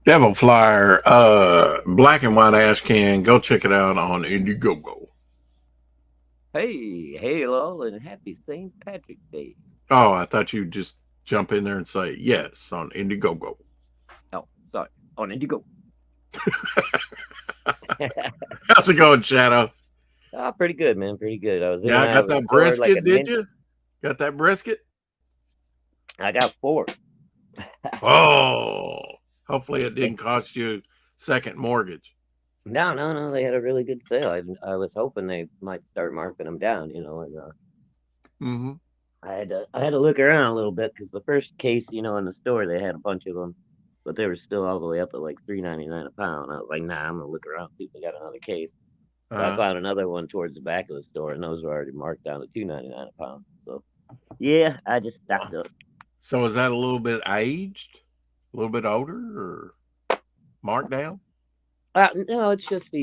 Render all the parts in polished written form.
Devil Flyer, black and white ash can. Go check it out on Indiegogo. Hey, hello, and happy St. Patrick's Day. Oh, I thought you'd just jump in there and say yes on Indiegogo. Oh, sorry, on Indigo. How's it going, Shadow? Ah, pretty good, man. Pretty good. I was in Yeah, and I out got of the that store like a brisket. Did ninja. you? Got that brisket? I got four. Oh, hopefully it didn't cost you second mortgage. No, no, no. They had a really good sale. I was hoping they might start marking them down, and Mm-hmm. I had to look around a little bit because the first case, in the store they had a bunch of them, but they were still all the way up at like $3.99 a pound. I was like, nah, I'm gonna look around see if they got another case. So I Uh, found another one towards the back of the store, and those were already marked down to $2.99 a pound. So yeah, I just stocked up. so is that a little bit aged, a little bit older, or marked down? No, it's just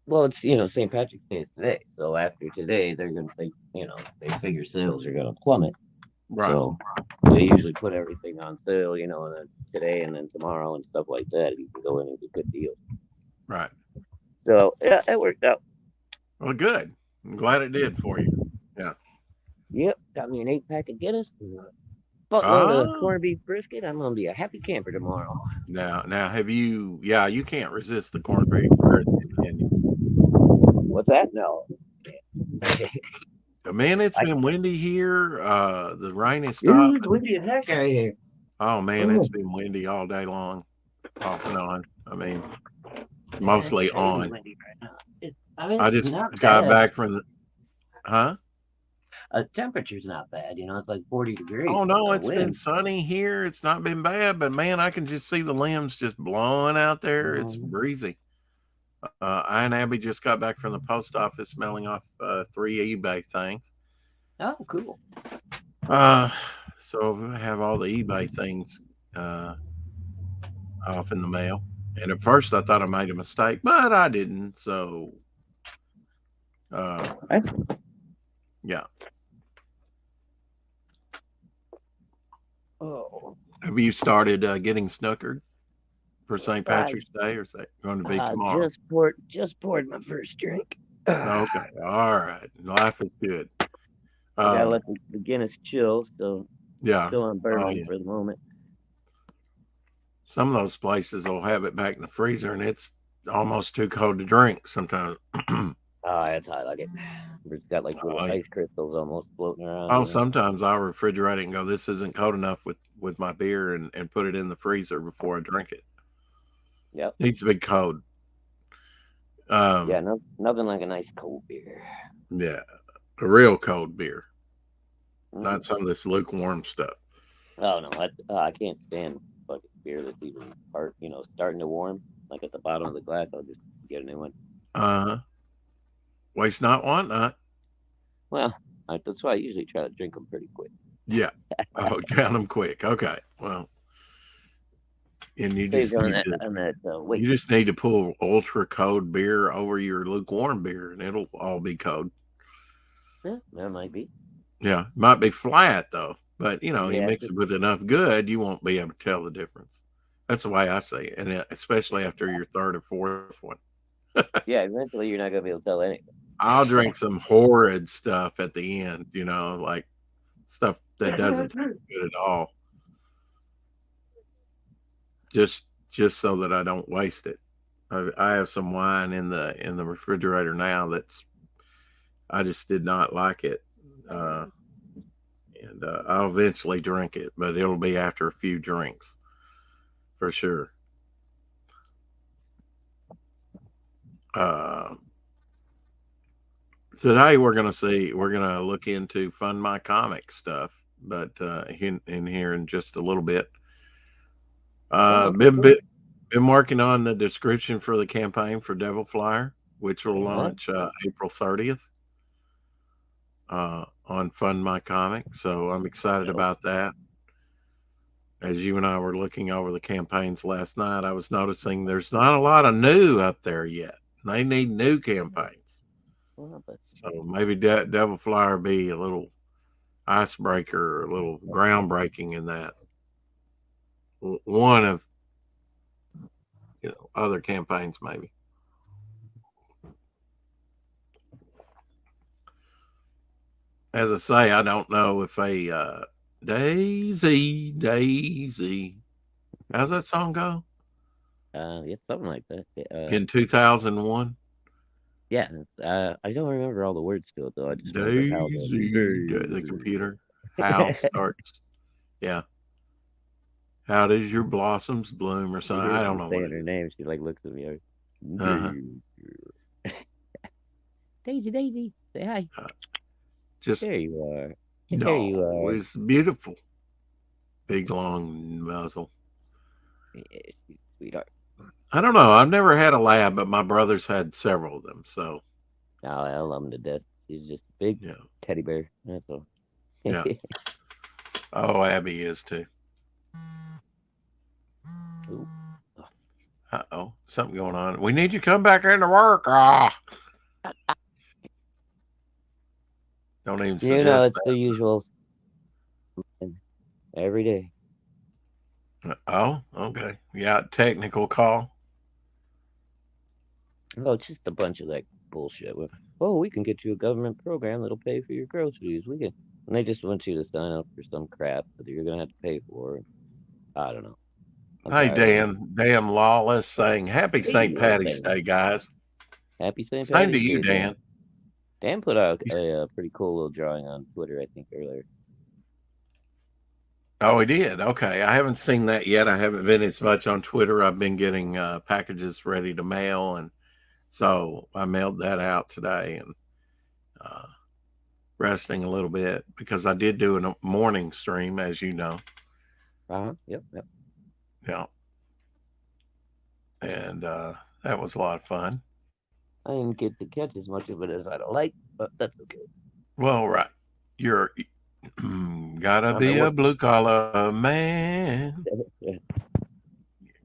well, it's St. Patrick's Day is today, so after today they're gonna they figure sales are gonna plummet, Right, so they usually put everything on sale, and then today and then tomorrow and stuff like that. You can go in and get good deals. right. So yeah, it worked out. Well, good. I'm glad it did for you. Yeah. Yep, got me an 8 pack of Guinness and a buttload of Ah, corned beef brisket. I'm gonna be a happy camper tomorrow. now, have you? Yeah, you can't resist the corned beef brisket, can you? What's that? No. Man, it's I been windy here. The rain has stopped. It's windy as heck out here. Oh man, it's Oh, been windy all day long, off and on. I mean, yeah, it's mostly crazy on. windy right now. I mean, I it's just not got bad. back from the, huh? Temperature's not bad. It's like 40 degrees, Oh but no, the it's been wind. sunny here. It's not been bad, but man, I can just see the limbs just blowing out there. It's Um, breezy. I and Abby just got back from the post office mailing off 3 eBay things. oh, cool. Uh, so I have all the eBay things uh, off in the mail. And at first I thought I made a mistake, but I didn't. So, uh, Excellent. yeah. Oh, Have you started getting snookered for St. I Patrick's Day, or is that going to be tomorrow? just poured my first drink. Okay. I All right. Life is good. gotta Um, let the Guinness chill. yeah. Still on Oh, bourbon yeah. for the moment. Some of those places will have it back in the freezer and it's almost too cold to drink sometimes. Oh, that's how I like it. It's got like little Oh, yeah. ice crystals almost floating around. Oh, sometimes I'll refrigerate it and go, this isn't cold enough with my beer, and put it in the freezer before I drink it. Yep. Needs to be cold. Yeah. Um, No, nothing like a nice cold beer. yeah, a real cold beer, Mm. not some of this lukewarm stuff. Oh no, I can't stand fucking beer that's even starting to warm, like at the bottom of the glass. I'll just get a new one. Uh, waste not, want not. Well, that's why I usually try to drink them pretty quick. Yeah. Oh, count them quick. Okay. Well, and Saves on that you weight. just need to pull ultra cold beer over your lukewarm beer, and it'll all be cold. Yeah, that might be. Yeah, might be flat though, but you Yeah, mix it with enough good, you won't be able to tell the difference. That's the way I see it, and especially after your third or fourth one. yeah. Eventually, you're not gonna be able to tell anything. I'll drink some horrid stuff at the end, like stuff that doesn't taste good at all, just just so that I don't waste it. I have some wine in the refrigerator now that's I just did not like it, uh, and I'll eventually drink it, but it'll be after a few drinks for sure. Uh, Today we're gonna look into Fund My Comic stuff, but in here in just a little bit. Oh, Uh, okay, been, cool. been been working on the description for the campaign for Devil Flyer, which will All right. launch April 30th on Fund My Comic. So I'm excited about that. As you and I were looking over the campaigns last night, I was noticing there's not a lot of new up there yet. They need new campaigns. Well, but So maybe Devil Flyer be a little icebreaker, a little groundbreaking in that. One of other campaigns, maybe. As I say, I don't know if a Daisy. How's that song go? yeah, something like that. In 2001, Yeah, I don't remember all the words to it though. I just remember how the computer house starts. Yeah. How does your blossoms bloom or You something? hear I don't me know what saying it her is. name. She like looks at me. Uh-huh. Daisy, say hi. Just There you are. There no, you are. it's beautiful. Big long muzzle. Yeah, she's a sweetheart. I don't know. I've never had a lab, but my brothers had several of them. So Oh, I love him to death. She's just a big yeah, teddy bear. That's all. yeah. Oh, Abby is too. Ooh. Oh, something going on. We need you to come back into work. Ah, don't even You know, suggest it's the usual every day. that. Oh, okay. Yeah, technical call. Oh, it's just a bunch of like bullshit. Oh, we can get you a government program that'll pay for your groceries. We can, and they just want you to sign up for some crap that you're gonna have to pay for. I don't know. I'm Hey, tired of it. Dan Lawless saying Happy Hey, St. Patty's Dan. Day, guys. Happy St. Same to Patty's you, Day, Dan. Dan. Dan put out a pretty cool little drawing on Twitter, I think, earlier. Oh, he did. Okay. I haven't seen that yet. I haven't been as much on Twitter. I've been getting packages ready to mail. And so I mailed that out today and uh, resting a little bit because I did do a morning stream, as you know. Yep. Yeah. And that was a lot of fun. I didn't get to catch as much of it as I'd like, but that's okay. Well, right. You're gotta I'm at be a work. blue collar man.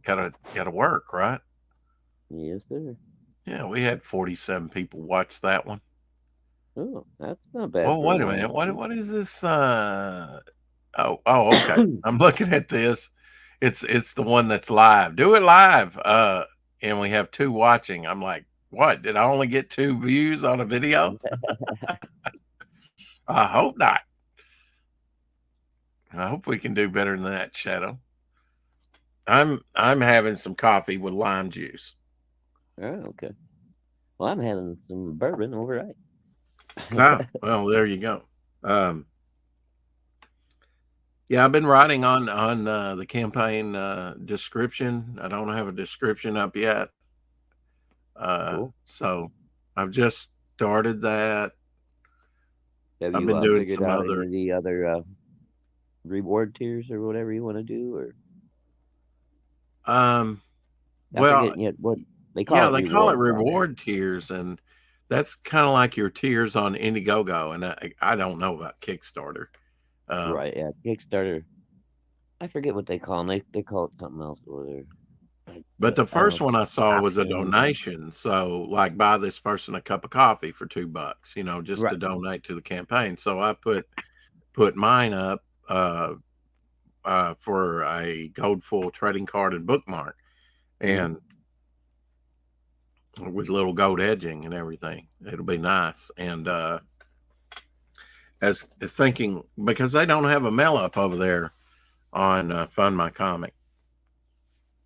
Gotta work, right? Yes, sir. Yeah, we had 47 people watch that one. Oh, that's not bad Oh, for a wait a morning minute. stream. What is this? Okay. I'm looking at this. It's the one that's live. Do it live. And we have 2 watching. I'm like, what? Did I only get 2 views on a video? I hope not. I hope we can do better than that, Shadow. I'm having some coffee with lime juice. Oh, okay. Well, I'm having some bourbon overnight. Well, there you go. Yeah, I've been writing on the campaign description. I don't have a description up yet. Cool. So I've just started that. Have I've you been doing figured some out other any of the other reward tiers or whatever you want to do? Or um I well, forget yet what they call yeah, it they call it rewards on there. reward tiers, and that's kind of like your tiers on Indiegogo, and I don't know about Kickstarter. Um, Right, yeah. Kickstarter. I forget what they call them. They call it something else over there. but the I don't know. first one I saw was a Options. donation. So like buy this person a cup of coffee for $2, just Right. to donate to the campaign. So I put mine up for a gold foil trading card and bookmark, and with little gold edging and everything. It'll be nice. And as thinking, because they don't have a mail up over there on Fund My Comic.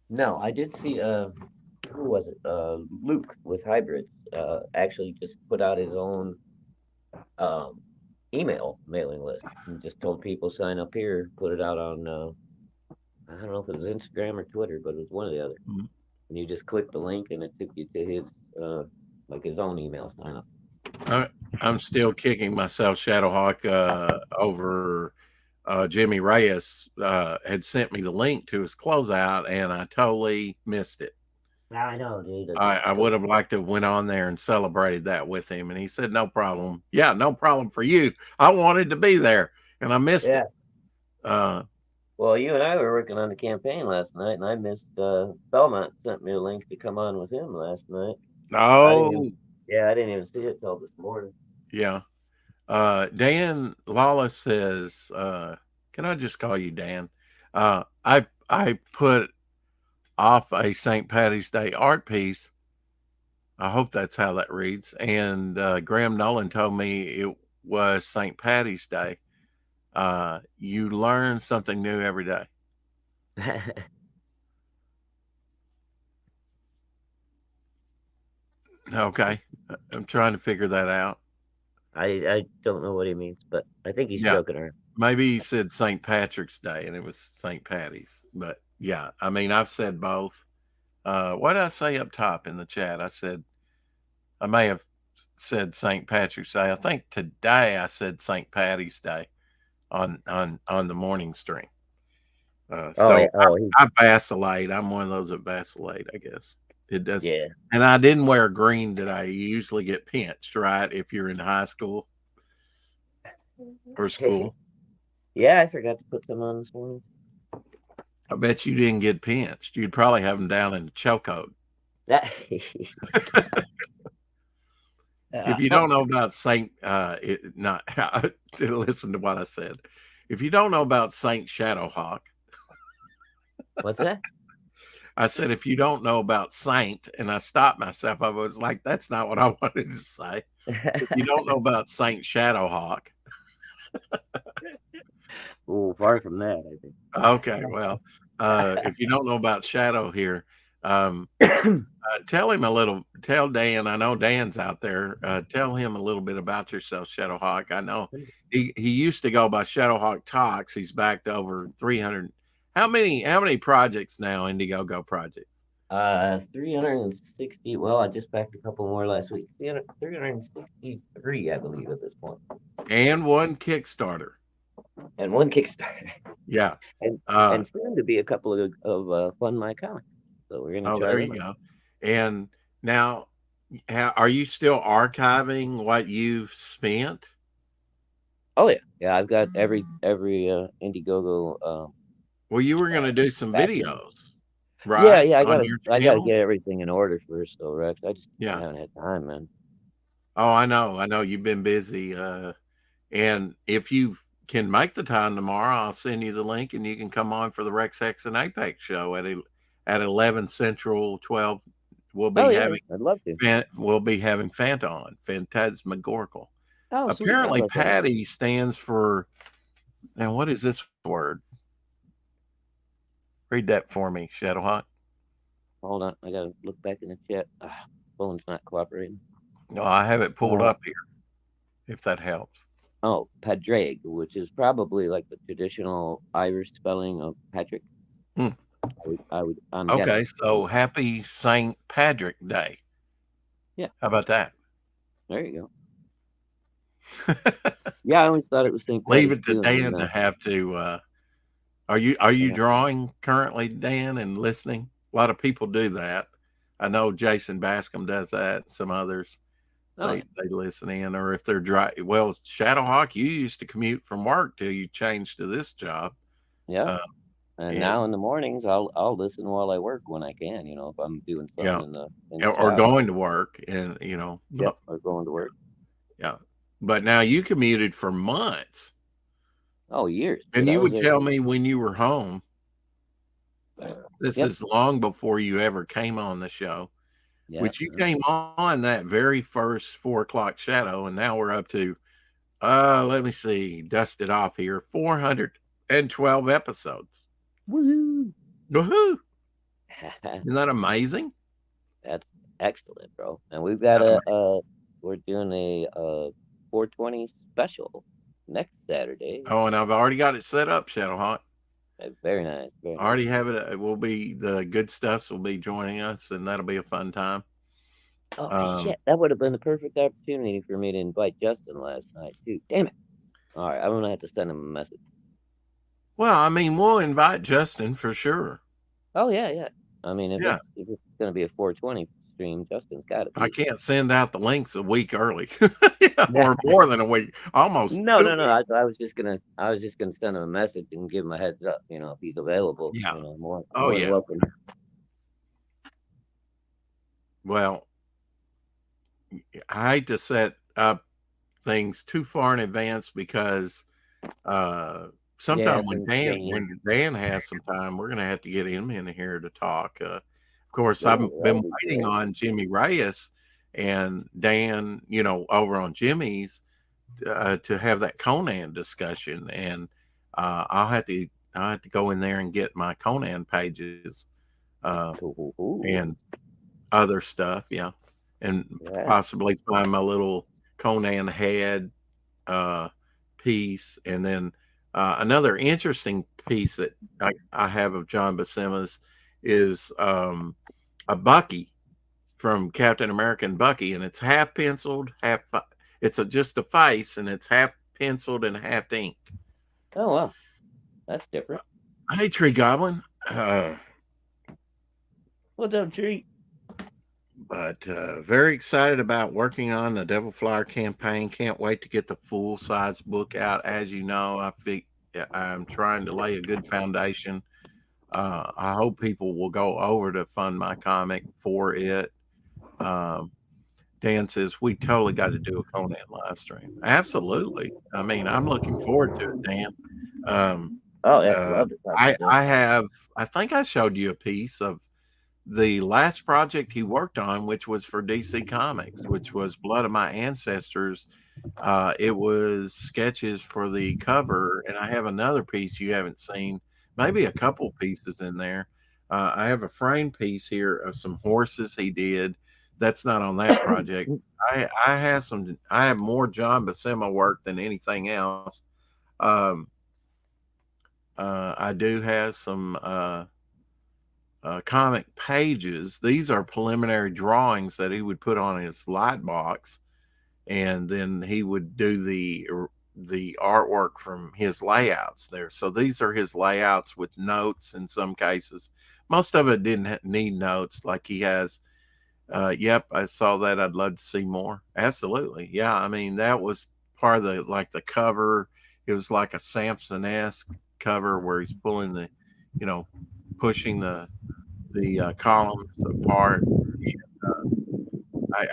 No, I did see who was it? Luke with Hybrids actually just put out his own um email mailing list. He just told people sign up here, put it out on I don't know if it was Instagram or Twitter, but it was one or the other. Mhm. And you just click the link and it took you to his like his own email sign up. I'm still kicking myself, Shadowhawk, over Jimmy Reyes had sent me the link to his closeout, and I totally missed it. I know, dude. I would have liked to have went on there and celebrated that with him. And he said, no problem. Yeah, no problem for you. I wanted to be there and I missed Yeah. it. Uh, Well, you and I were working on the campaign last night, and I missed. Belmont sent me a link to come on with him last night. I didn't no, even. Yeah, I didn't even see it till this morning. yeah. Dan Lawless says, can I just call you Dan? I put off a St. Patty's Day art piece. I hope that's how that reads. And Graham Nolan told me it was St. Patty's Day. You learn something new every day. Okay. I'm trying to figure that out. I don't know what he means, but I think he's Yeah. joking around. Maybe he said St. Patrick's Day and it was St. Patty's. But yeah, I mean, I've said both. What did I say up top in the chat? I said, I may have said St. Patrick's Day. I think today I said St. Patty's Day on the morning stream. So yeah. I vacillate. I'm one of those that vacillate, I guess. It does. Yeah. And I didn't wear green today. You usually get pinched, right? If you're in high school or school. Yeah, I forgot to put some on this morning. I bet you didn't get pinched. You'd probably have them down in the chokehold. If you don't know about listen to what I said. If you don't know about Saint Shadowhawk, What's that? I said, if you don't know about Saint, and I stopped myself, I was like, that's not what I wanted to say. If you don't know about Saint Shadowhawk. Oh, far from that, I think. Okay, well, if you don't know about Shadow here, tell Dan, I know Dan's out there, tell him a little bit about yourself, Shadowhawk. I know he used to go by Shadowhawk Talks. He's back to over 300. How many projects now, Indiegogo projects? 360. Well, I just backed a couple more last week. 363, I believe, at this point. And one Kickstarter. And one Kickstarter. Yeah. And soon to be a couple of Fund My Comics. So we're gonna. There you go. And now, are you still archiving what you've spent? Oh yeah, I've got every Indiegogo. Well, you were going to do some videos, right? Yeah. I gotta get everything in order first, though, Rex. I just haven't had time, man. Oh, I know. You've been busy. And if you can make the time tomorrow, I'll send you the link, and you can come on for the Rex Hex and Apex show at 11 Central, 12. We'll be having. I'd love to. We'll be having Phantasmagorical. Oh, apparently, Patty stands for. Now, what is this word? Read that for me, Shadowhawk. Hold on, I gotta look back in the chat. Phone's not cooperating. No, I have it pulled up here. If that helps. Oh, Padraig, which is probably like the traditional Irish spelling of Patrick. I would. Okay, so happy St. Patrick Day. Yeah. How about that? There you go. Yeah, I always thought it was St. Patrick. Leave it to Dan to have to. Are you drawing currently, Dan, and listening? A lot of people do that. I know Jason Bascom does that. And some others. They listen in, or if they're dry. Well, Shadowhawk, you used to commute from work till you changed to this job. Yeah. And now in the mornings, I'll listen while I work when I can. If I'm doing something in the or going to work, and or going to work. Yeah, but now you commuted for months. Oh, years. And you would tell me when you were home. This is long before you ever came on the show. Yeah, which you came on that very first 4 o'clock shadow, and now we're up to let me see, dust it off here, 412 episodes. Woohoo! Isn't that amazing? That's excellent, bro. And we've got we're doing a 420 special next Saturday. Oh, and I've already got it set up, Shadowhawk. Very nice. I already have it. It will be the good stuffs will be joining us, and that'll be a fun time. Oh shit! That would have been the perfect opportunity for me to invite Justin last night too. Damn it! All right, I'm gonna have to send him a message. Well, I mean, we'll invite Justin for sure. Oh yeah. I mean, if Yeah, it's going to be a 420 stream, Justin's got to I be. can't send out the links a week early, or more than a week, almost No, 2 no, no. weeks. I was just gonna send him a message and give him a heads up. You know, if he's available. Yeah. You know, more Oh than yeah. welcome. Well, I hate to set up things too far in advance because Yeah, sometime when things Dan change. when Dan has some time, we're gonna have to get him in here to talk. Of course, I've Really, that been would be waiting great. on Jimmy Reyes and Dan, over on Jimmy's to have that Conan discussion, and I'll have to go in there and get my Conan pages uh, Ooh, and other stuff, yeah, and yeah. possibly find my little Conan head uh, piece, and then another interesting piece that I have of John Buscema's is a Bucky from Captain America and Bucky, and it's half penciled, it's just a face, and it's half penciled and half inked. Oh wow, that's different. Hey, Tree Goblin. What's up, Tree? But very excited about working on the Devil Flyer campaign. Can't wait to get the full size book out. As you know, I'm trying to lay a good foundation. I hope people will go over to Fund My Comic for it. Um, Dan says we totally got to do a Conan live stream. Absolutely. I mean, I'm looking forward to it, Dan. Um, Oh yeah, uh, love to talk I to Dan. I have I think I showed you a piece of the last project he worked on, which was for DC Comics, which was Blood of My Ancestors. It was sketches for the cover, and I have another piece you haven't seen, maybe a couple pieces in there. I have a frame piece here of some horses he did. That's not on that project. I have more John Buscema work than anything else. Um, I do have some comic pages. These are preliminary drawings that he would put on his light box, and then he would do the artwork from his layouts there. So these are his layouts with notes in some cases. Most of it didn't need notes, like he has. Yep, I saw that. I'd love to see more. Absolutely, yeah. I mean, that was part of the cover. It was like a Samson-esque cover where he's pulling you know, pushing the columns apart.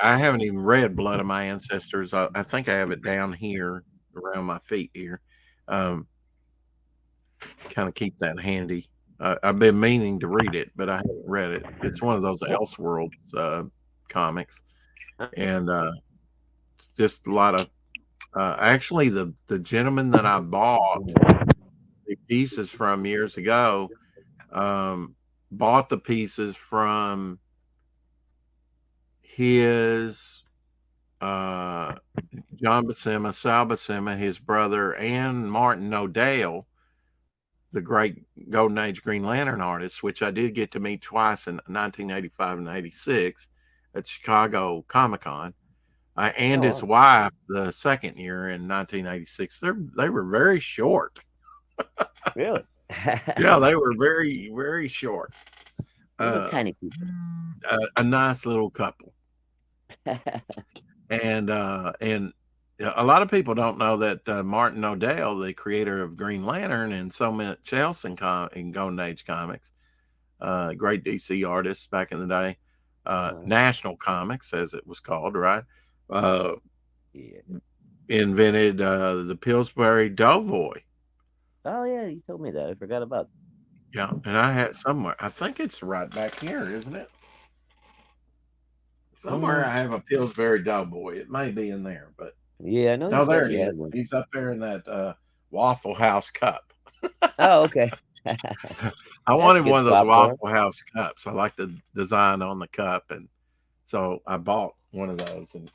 I haven't even read Blood of My Ancestors. I think I have it down here around my feet here. Um, kind of keep that handy. I've been meaning to read it, but I haven't read it. It's one of those Elseworlds comics, and it's just a lot of. Actually, the gentleman that I bought the pieces from years ago bought the pieces from his John Buscema, Sal Buscema, his brother, and Martin O'Dale, the great Golden Age Green Lantern artist, which I did get to meet twice in 1985 and 86 at Chicago Comic Con, and Oh his wow, wife the second year in 1986. They were very short. really? Yeah, they were very, very short. Little Uh, tiny people. a nice little couple. And a lot of people don't know that Martin O'Dell, the creator of Green Lantern and so much else in Golden Age comics, great DC artist back in the day, National Comics as it was called, right? Uh, Yeah. Invented the Pillsbury Doughboy. Oh yeah, you told me that. I forgot about. Yeah, and I had somewhere. I think it's right back here, isn't it? Somewhere I have a Pillsbury Doughboy. It may be in there, but Yeah, I know you no, there said he you is. had one. He's up there in that Waffle House cup. Oh, okay. I That's wanted good one of those popcorn. Waffle House cups. I like the design on the cup, and so I bought one of those. And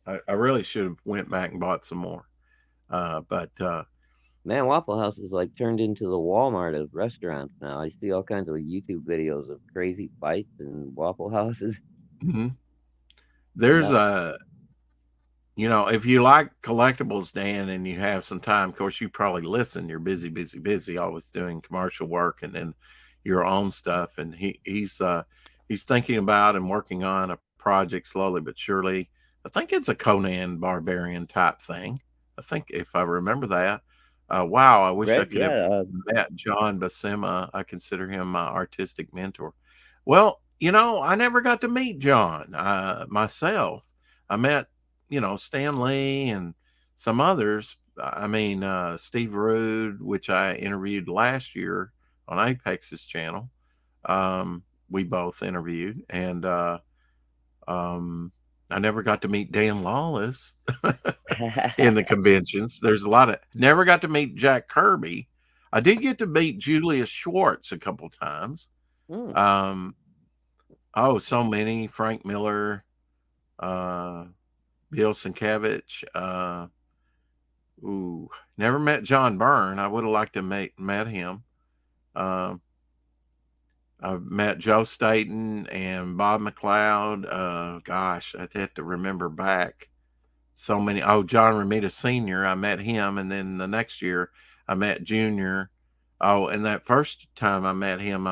I really should have went back and bought some more. But Man, Waffle House is like turned into the Walmart of restaurants now. I see all kinds of YouTube videos of crazy fights and Waffle Houses. mhm. There's No. a if you like collectibles, Dan, and you have some time, of course, you probably listen. You're busy, busy, busy, always doing commercial work, and then your own stuff. And he's thinking about and working on a project slowly but surely. I think it's a Conan Barbarian type thing. I think if I remember that. Wow, I wish I Right? could have Yeah. met John Buscema. I consider him my artistic mentor. Well, I never got to meet John myself. I met, Stan Lee and some others. I mean, Steve Rude, which I interviewed last year on Apex's channel. We both interviewed, and I never got to meet Dan Lawless in the conventions. There's a lot of never got to meet Jack Kirby. I did get to meet Julius Schwartz a couple times. Hmm. Oh, so many. Frank Miller, uh, Bill Sienkiewicz. Never met John Byrne. I would have liked to met him. Um, I've met Joe Staten and Bob McLeod. Gosh, I'd have to remember back. So many. Oh, John Romita Sr. I met him, and then the next year I met Junior. Oh, and that first time I met him,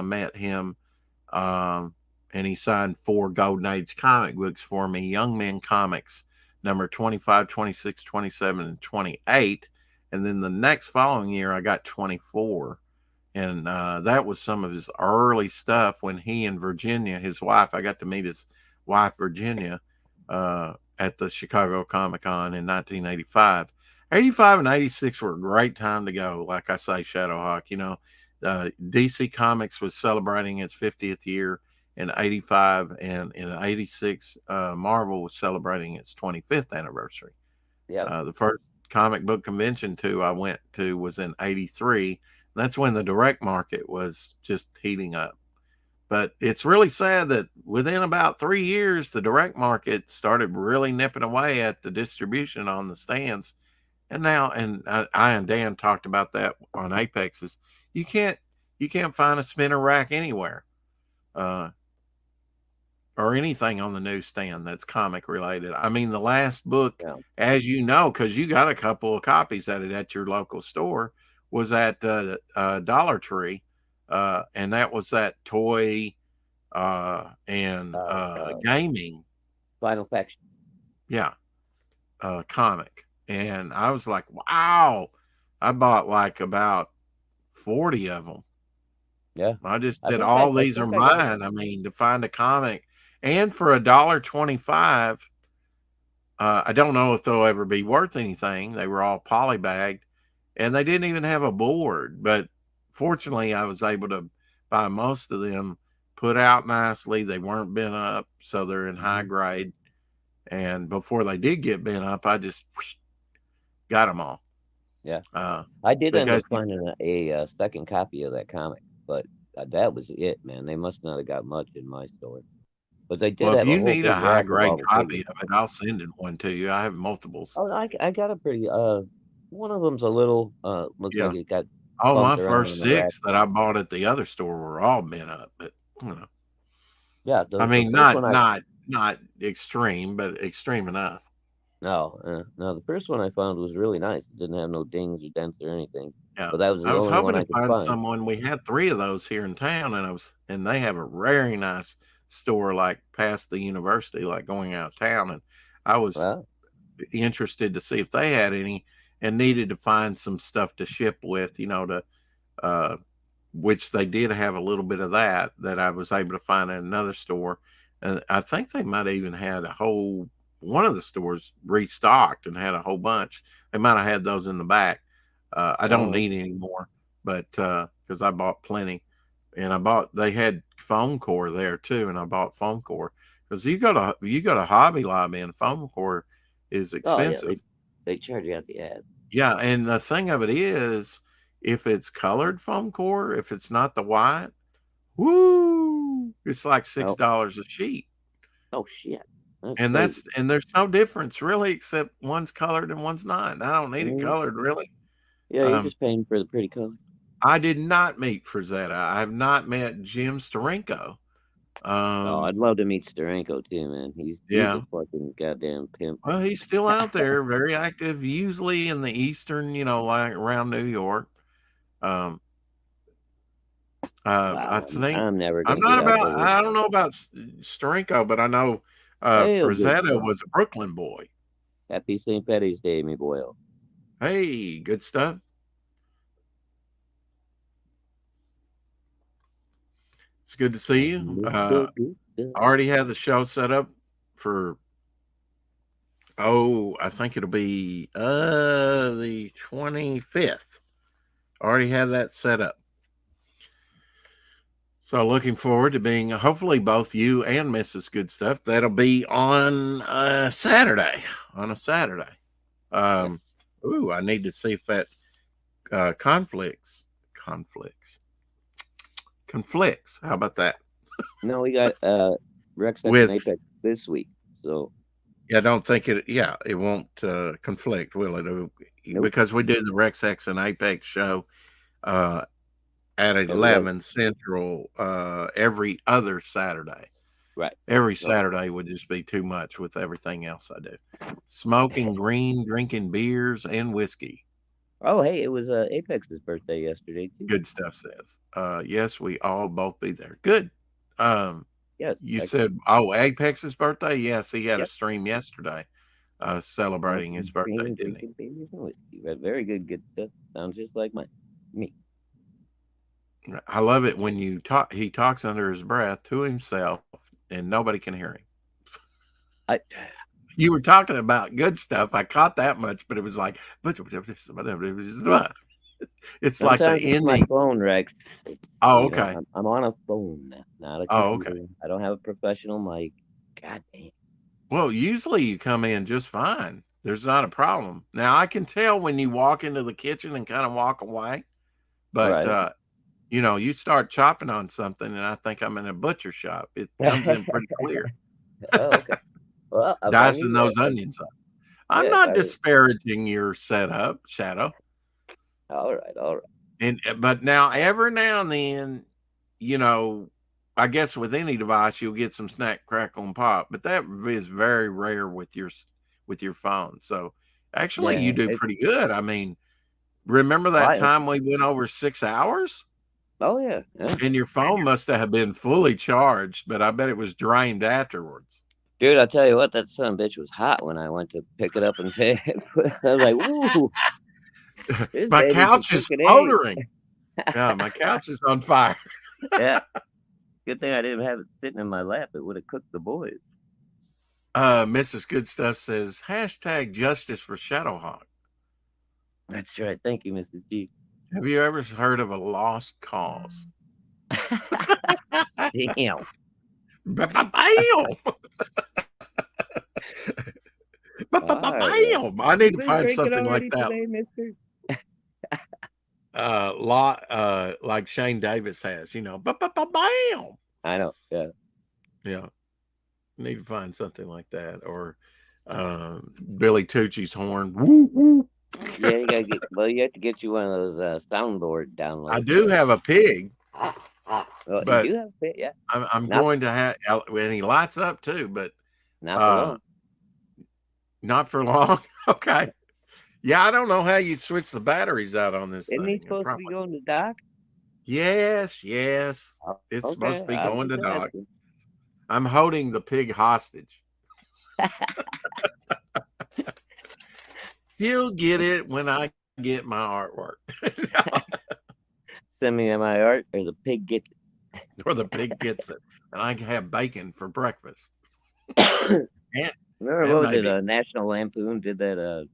um, and he signed 4 Golden Age comic books for me, Young Men Comics, number 25, 26, 27, and 28. And then the next following year, I got 24. And that was some of his early stuff when he and Virginia, his wife, I got to meet his wife, Virginia, at the Chicago Comic Con in 1985. 85 and 86 were a great time to go. Like I say, Shadowhawk, DC Comics was celebrating its 50th year in 85, and in 86, Marvel was celebrating its 25th anniversary. Yeah. The first comic book convention I went to was in 83. That's when the direct market was just heating up. But it's really sad that within about 3 years, the direct market started really nipping away at the distribution on the stands. And now, and I and Dan talked about that on Apexes. You can't find a spinner rack anywhere, or anything on the newsstand that's comic related. I mean, the last book, Yeah. as you know, because you got a couple of copies at it at your local store, was at Dollar Tree, and that was that toy and gaming, Final Faction. yeah, comic. And I was like, wow, I bought like about 40 of them. Yeah. I just I said, think I all these are think I got mine. I mean, to find a comic, and for $1.25, I don't know if they'll ever be worth anything. They were all polybagged, and they didn't even have a board. But fortunately, I was able to buy most of them put out nicely. They weren't bent up, so they're in high grade. And before they did get bent up, I just got them all. Yeah. Uh, I did end up because finding a second copy of that comic, but that was it, man. They must not have got much in my store. But they did well, if have a you whole need a big high rack of grade all the copy figures. of it, I'll send it one to you. I have multiples. Oh, I got a pretty one of them's a little looks Yeah. like it got Oh, my bumped around in first the rack. 6 that I bought at the other store were all bent up, but Yeah, I the mean, first not one not extreme, but extreme enough. no, the first one I found was really nice. It didn't have no dings or dents or anything. Yeah. But that was I the was only one hoping I to could find find. someone. We had 3 of those here in town, and they have a very nice store like past the university, like going out of town, and I was Well, interested to see if they had any, and needed to find some stuff to ship with, to uh which they did have a little bit of that I was able to find at another store. And I think they might have even had one of the stores restocked and had a whole bunch. They might have had those in the back. I don't oh, need any more, but because I bought plenty, and they had foam core there too, and I bought foam core because you go to Hobby Lobby, and foam core is oh yeah, expensive. they charge you at the ad. Yeah, and the thing of it is, if it's colored foam core, if it's not the white, woo, it's like Oh, $6 a sheet. oh shit, that's And crazy. there's no difference really, except one's colored and one's not. I don't need it Mhm. colored really. Yeah, you're Um, just paying for the pretty color. I did not meet Frazetta. I have not met Jim Steranko. Oh, I'd Um, love to meet Steranko too, man. He's a yeah. fucking goddamn pimp. Well, he's still out there, very active, usually in the eastern, like around New York. Um, I think I'm never I'm gonna not get out about. there with I don't know about Steranko, but I know Hail, good Frazetta stuff. was a Brooklyn boy. Happy St. Patty's Day, me boyo. Hey, good stuff. It's good to see you. Mr. Good Stuff. I already have the show set up for. Oh, I think it'll be the 25th. Already have that set up. So looking forward to being hopefully both you and Mrs. Good Stuff. That'll be on Saturday. On a Saturday. Um, ooh, I need to see if that conflicts. How about that? No, we got Rex X and With Apex this week. So yeah, I don't think it. Yeah, it won't conflict, will it? nope. Because we do the Rex X and Apex show uh, at Every other. 11 Central every other Saturday. Right. Every So, Saturday would just be too much with everything else I do. Smoking green, drinking beers and whiskey. oh, hey, it was Apex's birthday yesterday too. Good stuff says. Yes, we all both be there. Good. Um, Yes. you said, oh, Apex's birthday? Yes, he had a Yep. stream yesterday celebrating his Smoking birthday, green, didn't he? drinking beers and whiskey. Very good stuff. Sounds just like me. I love it when he talks under his breath to himself and nobody can hear him. I You were talking about good stuff. I caught that much, but it was like, it's like the sometimes it's my ending. phone, Rex. Oh, You know, okay. I'm on a phone now, not a Oh, okay. computer. I don't have a professional mic. God damn. Well, usually you come in just fine. There's not a problem. Now I can tell when you walk into the kitchen and kind of walk away, but Right. you start chopping on something, and I think I'm in a butcher shop. It comes in pretty clear. Oh, okay. Well, if I Dicing need those that, onions up. I'm yeah. not disparaging your setup, Shadow. All right. But every now and then, I guess with any device you'll get some snack, crackle, and pop, but that is very rare with your phone. So actually, Yeah. you do pretty good. I mean, remember that Quiet. time we went over 6 hours, Oh yeah. and your phone must have been fully charged, but I bet it was drained afterwards. Dude, I'll tell you what, that son of a bitch was hot when I went to pick it up and take it. I was like, "Ooh, this My baby can couch cook is an egg." smoldering. Yeah, my couch is on fire. Yeah, good thing I didn't have it sitting in my lap. It would have cooked the boys. Mrs. Good Stuff says hashtag justice for Shadowhawk. That's right. Thank you, Mrs. G. Have you ever heard of a lost cause? Damn. Bam! All right. I need You to been find drinking something like already that. today, mister? Like Shane Davis has, bam. I know. Yeah. Yeah, need to find something like that, or Billy Tucci's horn. Woo woo. Yeah, you have to get you one of those soundboard downloads. I do have a pig, Oh, you but do have a pit, yeah. I'm Not going to have, and he lights up too, but not for long. not for long. Okay. Yeah, I don't know how you switch the batteries out on this Isn't he thing. supposed to be going to dock? Yes. Oh, It's okay, supposed to be I'm going to just dock. asking. I'm holding the pig hostage. He'll get it when I get my artwork. Send me my art, or the pig gets Or the pig gets it. And I can have bacon for breakfast. it. And, Remember and what was it? maybe. National Lampoon did that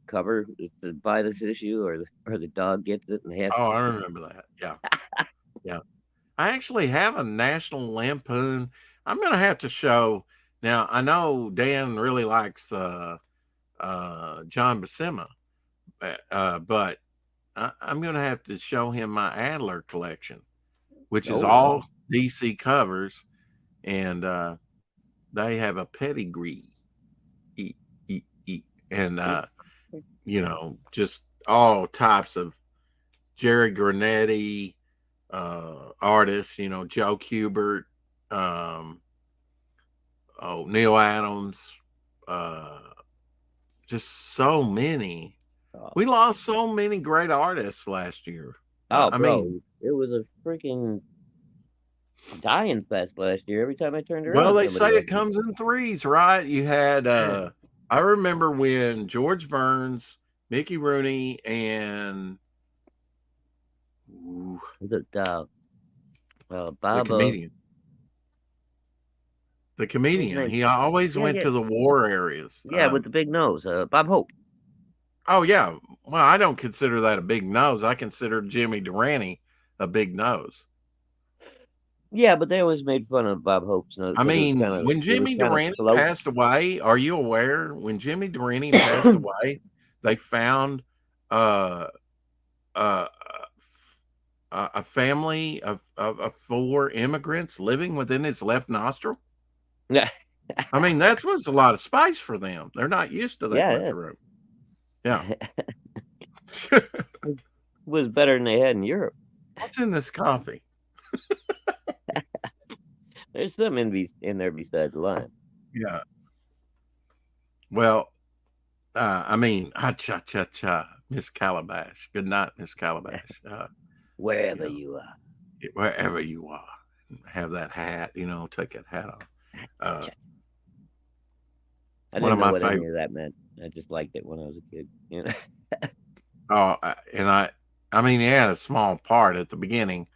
cover to buy this issue, or the dog gets it and they have. Oh, I remember that. Yeah. Yeah. I actually have a National Lampoon. I'm going to have to show. Now, I know Dan really likes John Buscema, but I'm going to have to show him my Adler collection, which is Oh, all wow. DC covers, and they have a pedigree, and just all types of Jerry Granetti artists. Joe Kubert, Neil Adams, just so many. Oh, We lost so many great artists last year. oh, I bro, mean, it was a freaking dying fest last year. Every time I turned Well, around, they somebody say was. it comes in threes, right? You had I remember when George Burns, Mickey Rooney, and ooh, The the Bob. comedian. The What was his comedian. name? He always Yeah, went yeah, to the war areas. yeah, with the big nose. Bob Hope. Oh yeah. Well, I don't consider that a big nose. I consider Jimmy Durante a big nose. Yeah, but they always made fun of Bob Hope's nose I because mean, when it was Jimmy kind of Durante sloped. passed away, are you aware? When Jimmy Durante passed away, they found uh, uh, a family of 4 immigrants living within his left nostril. Yeah, I mean, that was a lot of space for them. They're not used to that much yeah, room. Yeah. it was better than they had in Europe. What's in this coffee? There's some in there besides lime. Yeah. Well, I mean, ha cha cha cha, Miss Calabash. Good night, Miss Calabash. You Wherever know, you are. wherever you are, have that hat. Take that hat off. Uh, I one didn't of know my what any favorite. of that meant. I just liked it when I was a kid. Oh, and I mean, he had a small part at the beginning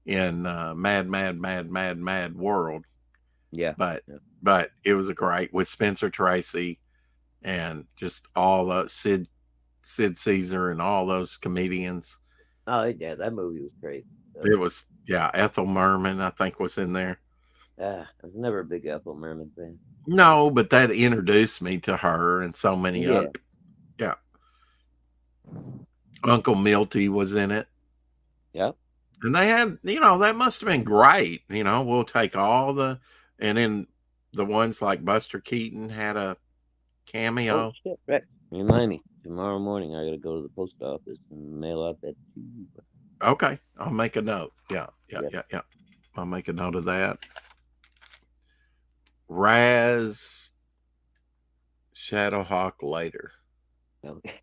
in Mad, Mad, Mad, Mad, Mad World, Yeah. but Yeah. it was a great with Spencer Tracy and just all the Sid Caesar and all those comedians. Oh yeah, that movie was great. It was, yeah, Ethel Merman, I think, was in there. I was never a big Ethel Merman fan. No, but that introduced me to her and so many Yeah. other. Yeah. Uncle Milty was in it. Yep. And they had, that must have been great. We'll take and then the ones like Buster Keaton had a Oh cameo. shit, right. Remind me. Tomorrow morning I gotta go to the post office and mail out that tube. Okay. I'll make a note. Yeah. Yeah. Yep. Yeah. Yeah. I'll make a note of that. Raz Shadowhawk later. Okay.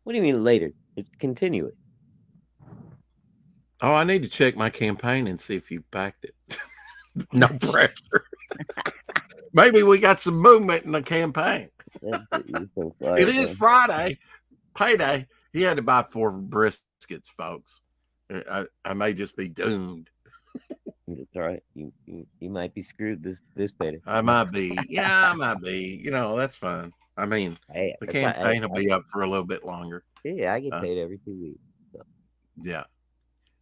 What do you mean later? It's continuing. Oh, I need to check my campaign and see if you backed it. No pressure. Maybe we got some movement in the campaign. You're so It fired, is man. Friday, payday. He had to buy 4 briskets, folks. I may just be doomed. It's all right. You might be screwed this payday. I might be. Yeah, I might be. That's fine. I mean, Hey, the it's not, campaign will be up for a little bit longer. yeah, I get Uh, paid every 2 weeks. So. yeah.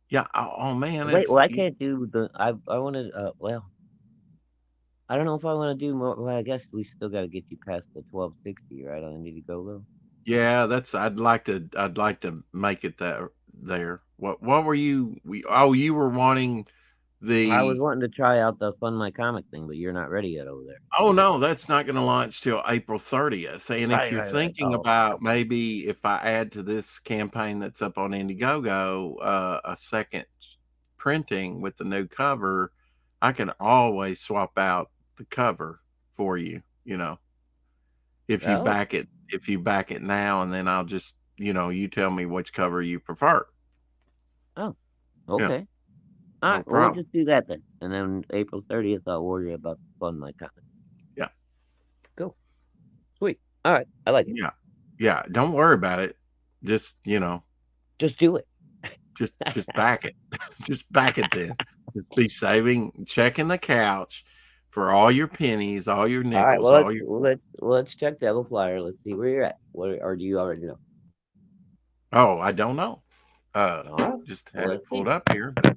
Yeah. Oh man, Wait, well, I can't do the. I want to. Well, I don't know if I want to do more. Well, I guess we still got to get you past the 1260, right? On Indiegogo though. yeah. I'd like to make it there. What were you? You were wanting I was the. wanting to try out the Fund My Comic thing, but you're not ready yet over there. Oh no, that's not going to launch till April 30th. And if Right, you're right, right. thinking Oh, about maybe if I add to this campaign that's up on Indiegogo a second printing with the new cover, I can always swap out the cover for you. oh, If you back it now, and then I'll just you tell me which cover you prefer. oh, Yeah, okay. All no right, well, we'll problem. just do that then. And then April 30th, I'll worry about the Fund My Comic. Yeah, Cool. Sweet. All right, I like it. yeah, yeah. Don't worry about it. Just Just do it. just back it. Just back it then. Just be checking the couch for all your pennies, all your All right, nickels, well, all your. let's check Devil Flyer. Let's see where you're at. Or do you already know? Oh, I don't know. All right, Just well, had it let's pulled see. up here, but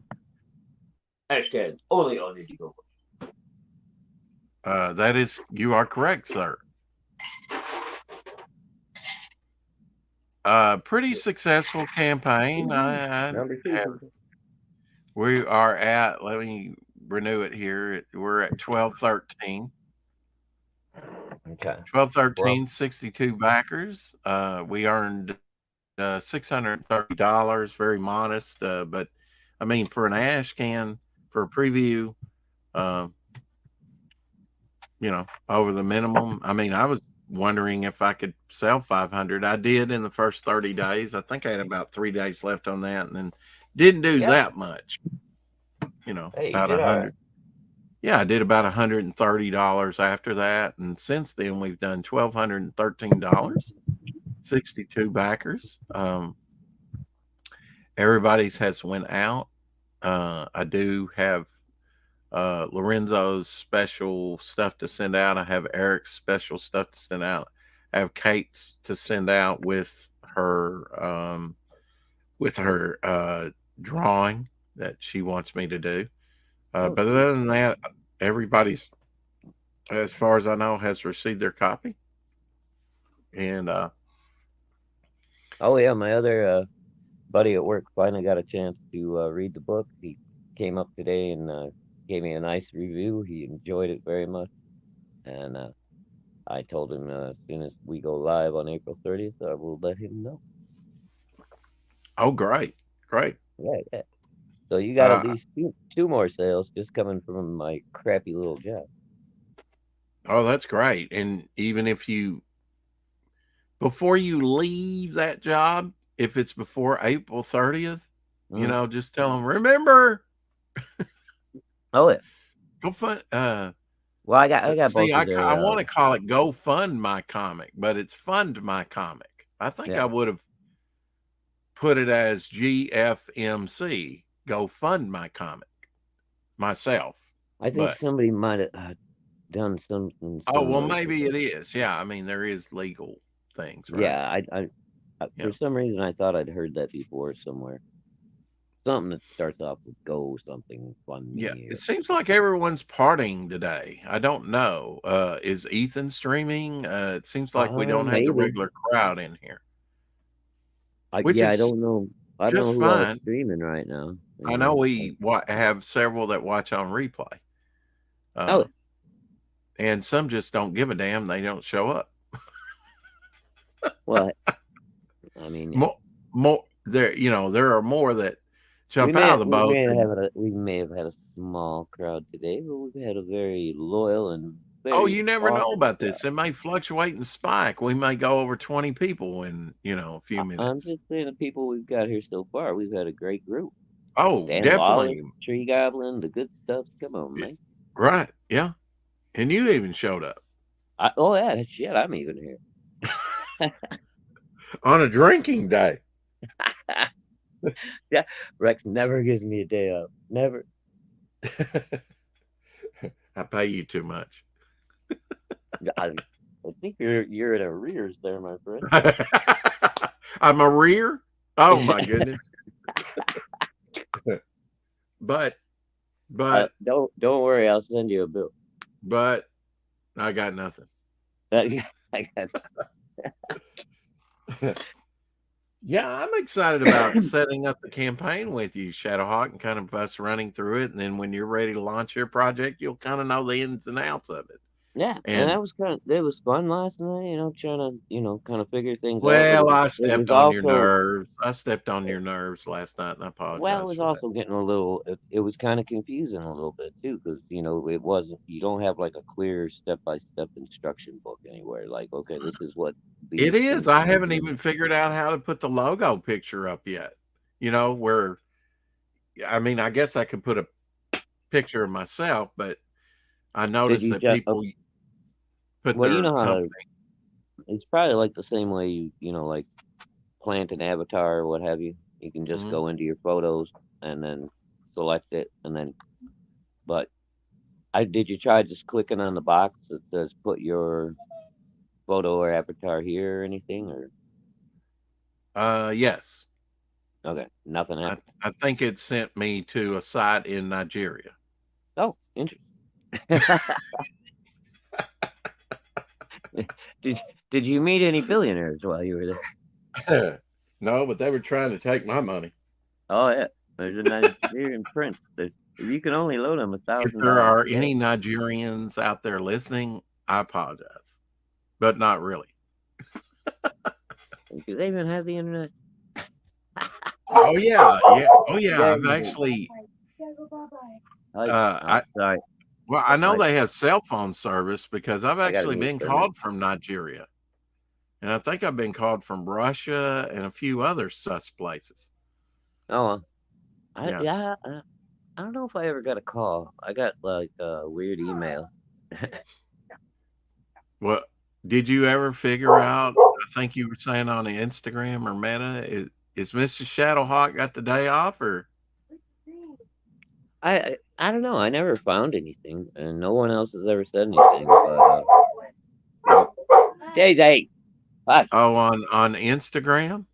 Hashtag only on Indiegogo. you are correct, sir. Pretty successful campaign. Number two. Have, we are at. Let me renew it here. We're at 1213. Okay. 1213, 62 backers. We earned $630. Very modest, but I mean, for an ash can for a preview, uh, over the minimum. I mean, I was wondering if I could sell 500. I did in the first 30 days. I think I had about 3 days left on that, and then Didn't do Yeah. that much, Hey, you about did all right. 100. Yeah, I did about $130 after that, and since then we've done $1,213, 62 backers. Everybody's has went out. I do have Lorenzo's special stuff to send out. I have Eric's special stuff to send out. I have Kate's to send out with her drawing that she wants me to do. Oh, But sweet. other than that, everybody's, as far as I know, has received their copy. And Oh yeah, my other buddy at work finally got a chance to read the book. He came up today and gave me a nice review. He enjoyed it very much, and I told him as soon as we go live on April 30th, I will let him know. oh, great, great. Yeah, yeah. So you got at Uh, least two more sales just coming from my crappy little job. oh, that's great. And even if before you leave that job, if it's before April 30th, Mm. just tell them, remember, Oh yeah. go fund. Well, I got See, both of I their want to call it Go Fund My Comic, but it's Fund My Comic. I think yeah. I would have put it as GFMC, Go Fund My Comic, myself. I think But somebody might have done something oh well, similar to maybe that. it is. Yeah, I mean there is legal things, right? Yeah, Yeah. for some reason I thought I'd heard that before somewhere. Something that starts off with go something fun Yeah, me it or seems like everyone's partying today. I don't know. Is Ethan streaming? It seems like we don't have the maybe. regular crowd in here, I which yeah, I is don't know. I don't know just who all's fine. streaming right now. I know we have several that watch on replay, Oh, uh, and some just don't give a damn. They don't show up. well, I mean, yeah. More there, there are more that We jump out may of the we boat. may have had we may have had a small crowd today, but we've had a very loyal and Oh, very you never know talkative about crowd. this. It may fluctuate and spike. We may go over 20 people in, a few I'm minutes. just saying the people we've got here so far, we've had a great group. Oh, Dan Lawless, definitely. Tree Goblin, the good stuff. Come on, Y- man. Right. Yeah. And you even showed up Oh yeah, shit, I'm even here. on a drinking day. Yeah, Rex never gives me a day off. Never. I pay you too much. I, I think you're in arrears there, my friend. I'm a rear. Oh my goodness. but, but, Don't worry, I'll send you a bill. but I got nothing. I got Yeah, I'm excited about setting up the campaign with you, Shadowhawk, and kind of us running through it. And then when you're ready to launch your project, you'll kind of know the ins and outs of it. Yeah, and And it was fun last night, trying to, kind of figure things out, but well, I it was stepped on your also nerves. I stepped on your nerves last night, and I well, it apologize was for that. also getting a little it was kind of confusing a little bit too, because it wasn't you don't have like a clear step-by-step instruction book anywhere. Like, okay, this is what It these is. things I can haven't do. even figured out how to put the logo picture up yet. Where I mean, I guess I could put a picture of myself, but I Did noticed you that just people put well, you their know how to company. it's probably like the same way like plant an avatar or what have you. You can just Mhm. go into your photos and then select it and then but I did you try just clicking on the box that says put your photo or avatar here or anything or Yes. okay, nothing I, happened. I think it sent me to a site in Nigeria. Oh, interesting. Did did you meet any billionaires while you were there? No, but they were trying to take my money. Oh yeah, there's a Nigerian prince. You can only loan him If $1,000 there are a day. any Nigerians out there listening, I apologize, but not really. Do they even have the internet? Oh yeah, yeah, oh yeah. Yeah, I've you do. actually, I'm I sorry. well, I know I they have cell phone service because I've I gotta actually mute been for a minute. called from Nigeria, and I think I've been called from Russia and a few other sus places. Oh well. Yeah. Yeah, I don't know if I ever got a call. I got like a weird email. Well, did you ever figure out? I think you were saying on the Instagram or Meta, is Mr. Shadowhawk got the day off or? I don't know. I never found anything, and no one else has ever said anything. But Daisy, hush. Oh, on Instagram,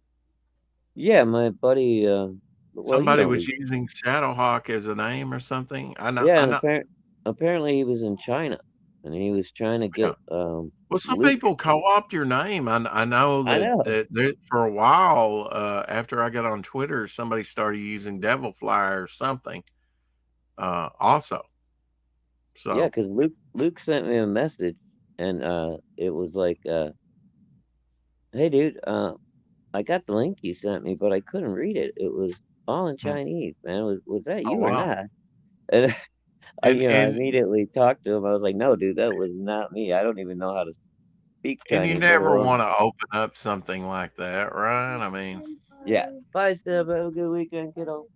Yeah, my buddy. Well, you somebody know was me. using Shadowhawk as a name or something. I know. Yeah, I and know. apparently he was in China, and he was trying to Yeah. get Well, some Luke. people co-opt your name. I know I that, know. that for a while, after I got on Twitter, somebody started using Devilfly or something. Also, Yeah, so because Luke sent me a message, and it was like, "Hey, dude, I got the link you sent me, but I couldn't read it. It was all in mm, Chinese, man. Was that oh you or wow, not?" And and I and immediately talked to him. I was like, "No, dude, that was not me. I don't even know how to speak and you Chinese, let never alone." want to open up something like that, right? I mean, Yeah. Bye, Steph. Have a good weekend, kiddo.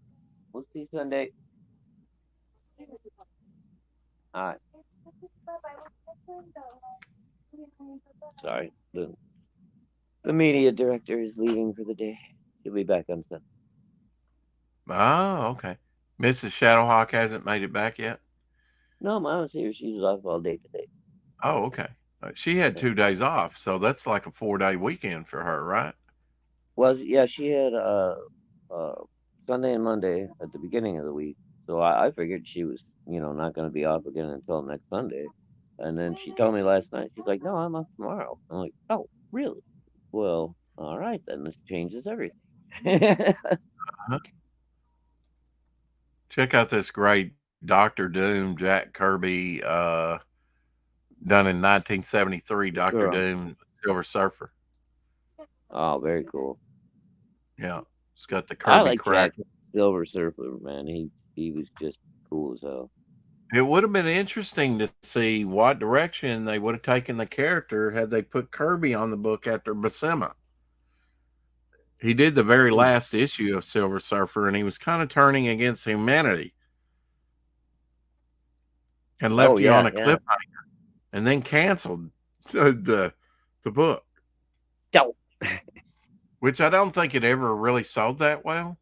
We'll see you Sunday. All right. Sorry. The media director is leaving for the day. He'll be back on Sunday. oh, okay. Mrs. Shadowhawk hasn't made it back yet. No, mom's here. She was off all day today. Oh, okay. She had Yeah. 2 days off, so that's like a 4 day weekend for her, right? Well, yeah, she had uh Sunday and Monday at the beginning of the week, so I figured she was, not going to be off again until next Sunday. And then she told me last night, she's like, "No, I'm off tomorrow." I'm like, "Oh, really? Well, all right then. This changes everything." Uh-huh. Check out this great Doctor Doom, Jack Kirby, done in 1973. Doctor Girl. Doom, Silver Surfer. Oh, very cool. Yeah, it's got the I Kirby like crack. Jack Silver Surfer, man. He was just cool as hell. It would have been interesting to see what direction they would have taken the character had they put Kirby on the book after Buscema. He did the very Hmm. last issue of Silver Surfer, and he was kind of turning against humanity and Oh left you on yeah, a yeah. cliffhanger, and then canceled the book, Dope. which I don't think it ever really sold that well.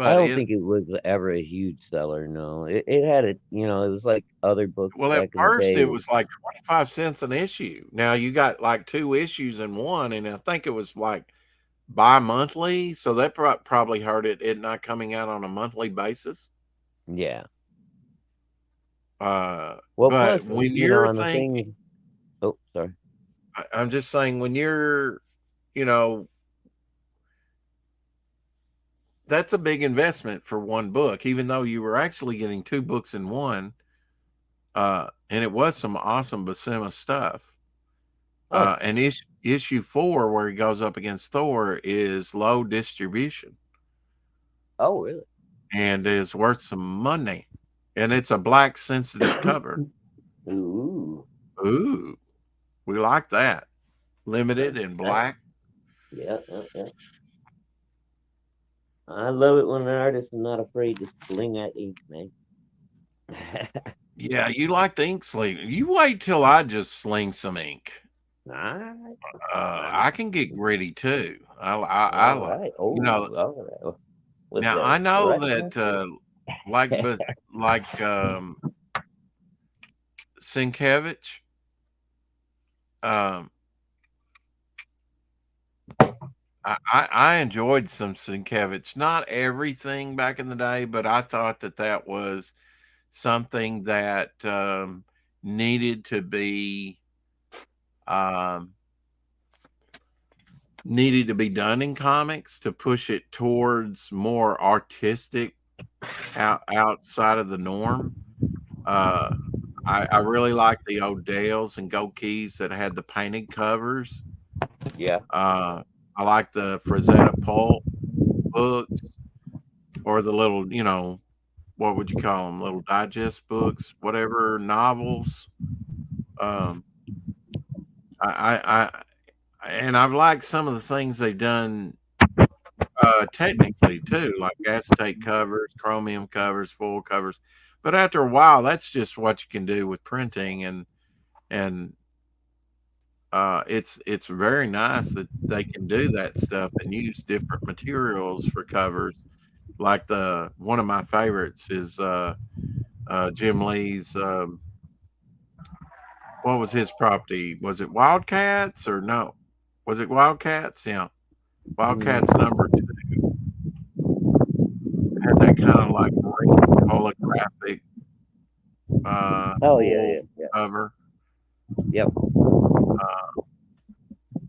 I But don't it think it was ever a huge seller. No, it had it. It was like other books well, at back in the first it day. was like 25 cents an issue. Now you got like two issues in one, and I think it was like bi-monthly, so that probably hurt it not coming out on a monthly basis. Yeah. Well, But plus, when you're on the thinking, thing. Oh, sorry. I'm just saying, when you're, you know, that's a big investment for one book, even though you were actually getting two books in one. And it was some awesome Buscema stuff. Oh, And issue 4, where he goes up against Thor, is low distribution oh, really? and is worth some money. And it's a black sensitive cover. Ooh, Ooh, we like that. Limited and that, black. yeah, yeah, yeah. I love it when an artist is not afraid to sling that ink, man. Yeah, you like the ink sleeve. You wait till I just sling some ink. All I right, can get gritty too. I all like, right. you Oh, know. all right. Was Now that I know Brett? that, like, but like Sienkiewicz, um, I enjoyed some Sienkiewicz. Not everything back in the day, but I thought that was something that needed to be um, needed to be done in comics to push it towards more artistic outside of the norm. Uh, I really like the Odell's and Go Keys that had the painted covers. Yeah. Uh, I like the Frazetta Pulp books, or the little, what would you call them? Little digest books, whatever, novels. Um, I and I've liked some of the things they've done technically too, like acetate covers, chromium covers, foil covers. But after a while, that's just what you can do with printing, and it's very nice that they can do that stuff and use different materials for covers. Like one of my favorites is Jim Lee's. What was his property? Was it Wildcats or no? Was it Wildcats? Yeah, Wildcats #2 had that kind of like green holographic Oh yeah, yeah. cover. Yep. Uh,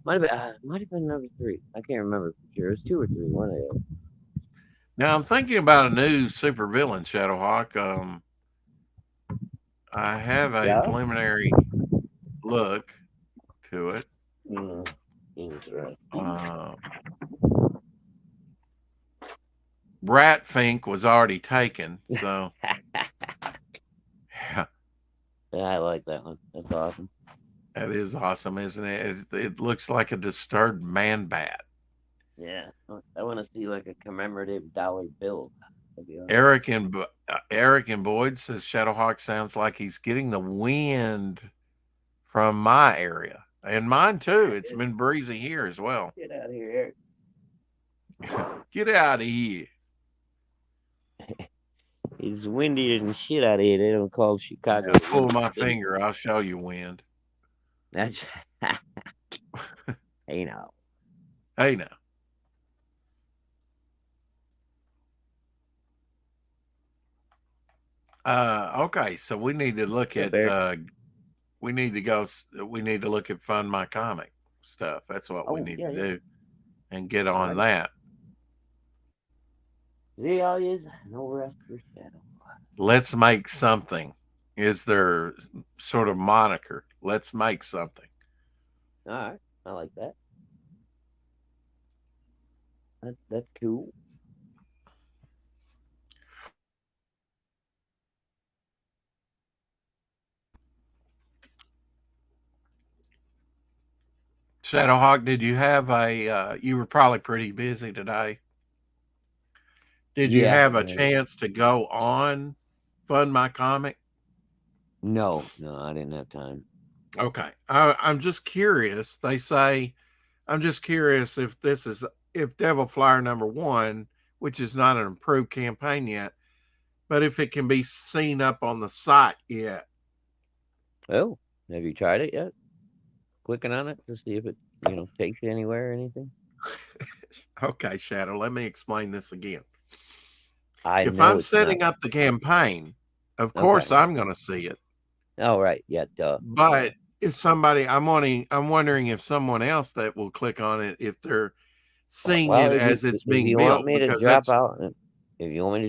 Might have been number 3. I can't remember for sure. It was 2 or 3. One of them. Now I'm thinking about a new supervillain, Shadowhawk. I have a preliminary look to it. Interesting. Ratfink was already taken, so yeah, I like that one. That's awesome. that is awesome, isn't it? It looks like a disturbed man bat. Yeah, I want to see like a commemorative dollar bill. Eric and Boyd says Shadowhawk sounds like he's getting the wind from my area and mine too. It's been breezy here as well. Get out of here, Eric. Get out of here. It's windier than shit out of here. They don't call Chicago. Just pull my finger. I'll show you wind. That's hey now. Hey now. Okay, so we need to look at we need to look at Fund My Comic stuff. That's what we need to do and get on that. See how it is? No rest for Shadow. Let's make something. Is their sort of moniker? Let's make something. All right, I like that. That's cool. Shadowhawk, did you have you were probably pretty busy today. Did you have a chance to go on Fund My Comic? No, I didn't have time. Okay. I'm just curious. They say, I'm just curious if Devil Flyer #1, which is not an approved campaign yet, but if it can be seen up on the site yet. Oh, have you tried it yet? Clicking on it to see if it, takes you anywhere or anything? Okay, Shadow, let me explain this again. If I'm setting up the campaign, of course I'm going to see it. Oh, right. Yeah, duh. But if somebody, I'm wondering if someone else that will click on it, if they're seeing it as it's being built. If you want me to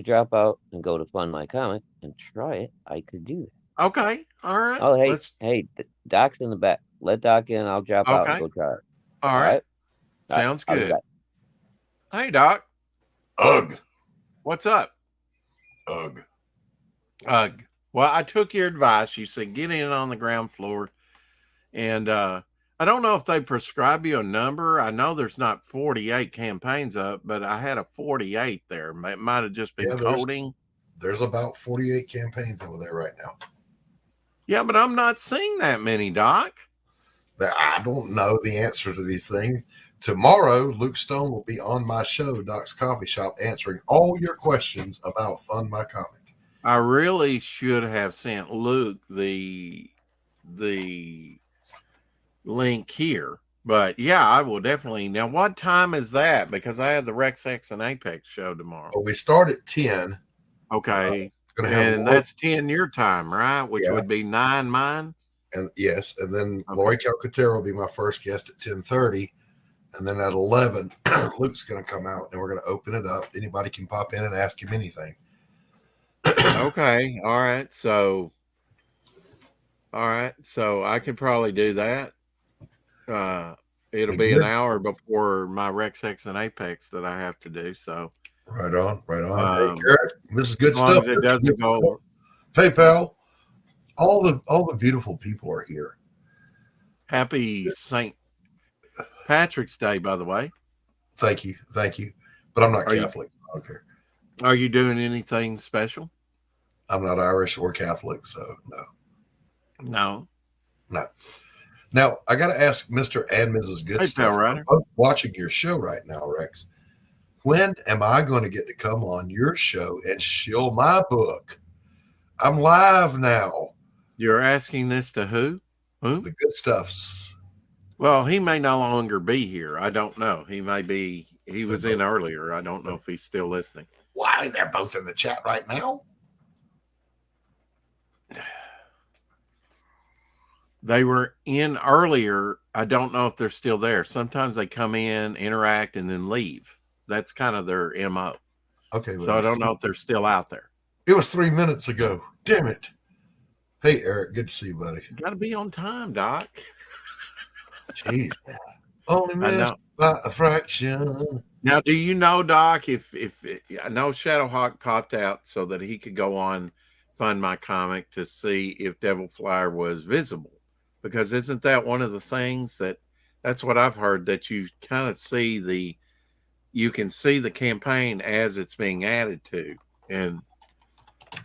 drop out and go to Fund My Comic and try it, I could do that. Okay. All right. Oh, hey, Doc's in the back. Let Doc in. I'll drop out and go try it. All right. Sounds good. Hey, Doc. Ugh. What's up? Ugh. Well, I took your advice. You said get in on the ground floor. And I don't know if they prescribe you a number. I know there's not 48 campaigns up, but I had a 48 there. It might have just been coding. There's about 48 campaigns over there right now. Yeah, but I'm not seeing that many, Doc. I don't know the answer to these things. Tomorrow, Luke Stone will be on my show, Doc's Coffee Shop, answering all your questions about Fund My Comic. I really should have sent Luke the link here, but yeah, I will definitely. Now, what time is that? Because I have the Rex X and Apex show tomorrow. Well, we start at 10. Okay, and that's 10 your time, right? Which would be 9 mine. And yes, and then Lori Calcaterra will be my first guest at 10:30. And then at 11, Luke's going to come out and we're going to open it up. Anybody can pop in and ask him anything. Okay. All right. So I could probably do that. It'll be an hour before my Rex X and Apex that I have to do. So right on. Hey, Garrett, this is good stuff. It doesn't go over. PayPal. All the beautiful people are here. Happy St. Patrick's Day, by the way. Thank you. but I'm not Are you- Catholic. I don't care. Are you doing anything special? I'm not Irish or Catholic, so no. No. Now I got to ask Mr. and Mrs. Good Hey, Stuff. Pal Rider. I'm both watching your show right now, Rex. When am I going to get to come on your show and shill my book? I'm live now. You're asking this to who? Who? The Good Stuffs. Well, he may no longer be here. I don't know. He may be. He was in earlier. I don't know if he's still listening. Why? They're both in the chat right now. They were in earlier. I don't know if they're still there. Sometimes they come in, interact, and then leave. That's kind of their MO. Okay. So I don't know if they're still out there. It was 3 minutes ago. Damn it. Hey, Eric. Good to see you, buddy. Got to be on time, Doc. Jeez. Only I missed know. by a fraction. Now, do you know, Doc, if I know Shadowhawk popped out so that he could go on Find My Comic to see if Devil Flyer was visible? Because isn't that one of the things that's what I've heard, that you kind of see you can see the campaign as it's being added to. And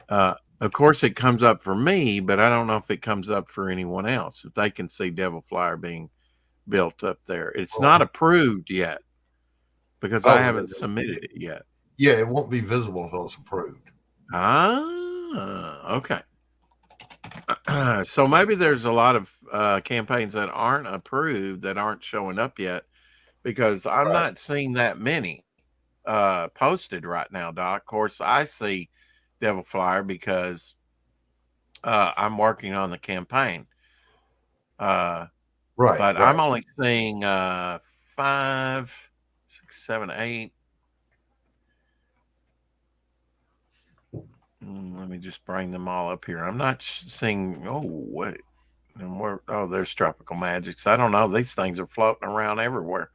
of course it comes up for me, but I don't know if it comes up for anyone else, if they can see Devil Flyer being built up there. It's not approved yet because I haven't submitted it yet. Yeah, it won't be visible until it's approved. Okay. So maybe there's a lot of campaigns that aren't approved that aren't showing up yet, because I'm not seeing that many posted right now, Doc. Of course, I see Devil Flyer because I'm working on the campaign. But I'm only seeing 5, 6, 7, 8. Let me just bring them all up here. I'm not seeing. Oh, wait. There's Tropical Magics. I don't know. These things are floating around everywhere.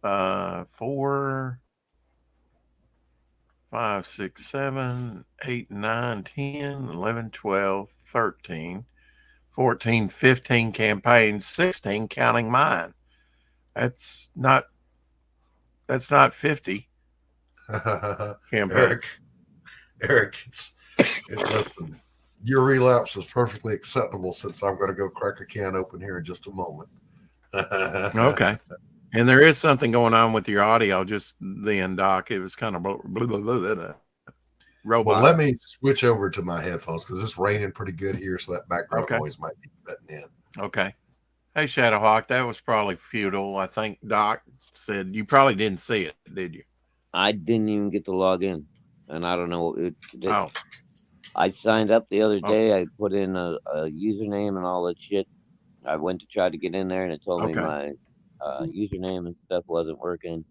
4, 5, 6, 7, 8, 9, 10, 11, 12, 13, 14, 15 campaigns, 16 counting mine. That's not 50 campaigns. Eric, listen, your relapse is perfectly acceptable, since I'm going to go crack a can open here in just a moment. Okay. And there is something going on with your audio just then, Doc. It was kind of robot. Well, let me switch over to my headphones because it's raining pretty good here, so that background noise might be cutting in. Okay. Hey, Shadowhawk, that was probably futile. I think Doc said you probably didn't see it, did you? I didn't even get to log in, and I don't know. I signed up the other day. I put in a username and all that shit. I went to try to get in there, and it told me my username and stuff wasn't working.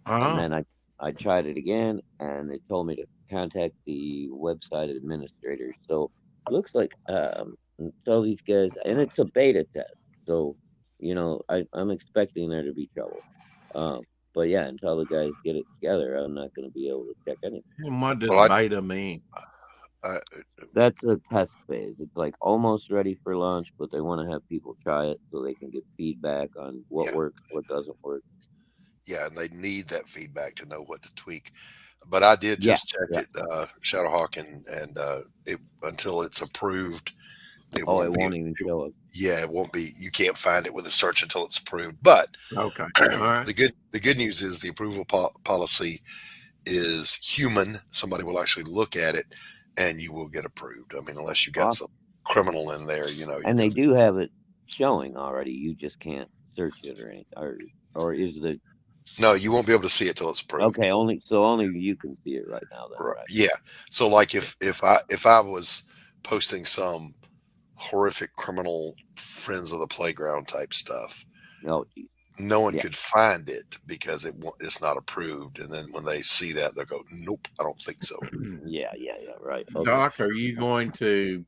And then I tried it again, and it told me to contact the website administrator. So it looks like tell these guys, and it's a beta test. So, I'm expecting there to be trouble. But yeah, until the guys get it together, I'm not going to be able to check anything. And what does beta mean? That's a test phase. It's like almost ready for launch, but they want to have people try it so they can get feedback on what works, what doesn't work. Yeah, and they need that feedback to know what to tweak. But I did just check it, Shadowhawk, and until it's approved, it won't even show up. Yeah, it won't be. You can't find it with a search until it's approved. But all right. The good news is the approval policy is human. Somebody will actually look at it, and you will get approved. I mean, unless you got some criminal in there, And they do have it showing already. You just can't search it or anything, or is the. No, you won't be able to see it till it's approved. Okay, only you can see it right now. Then, right? Yeah. So, like, if I was posting some horrific criminal Friends of the Playground type stuff, no one could find it because it's not approved. And then when they see that, they'll go, "Nope, I don't think so." Yeah, right. Okay. Doc, are you going to?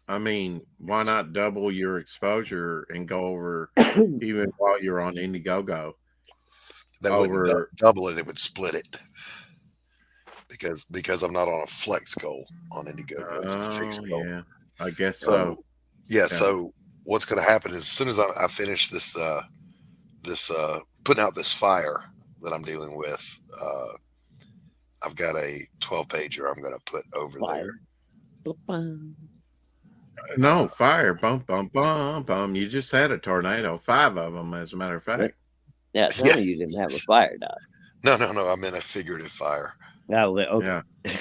I mean, why not double your exposure and go over even while you're on Indiegogo? That wouldn't double it; it would split it. Because I'm not on a flex goal on Indiegogo. It's a fixed goal. Yeah, I guess so. Yeah. So what's going to happen is, as soon as I finish this putting out this fire that I'm dealing with, I've got a 12-pager I'm going to put over there. No, fire. Bum, bum, bum, bum. You just had a tornado. 5 of them, as a matter of fact. Yeah, tell me you didn't have a fire, Doc. No. I meant a figurative fire. No, okay. Yeah.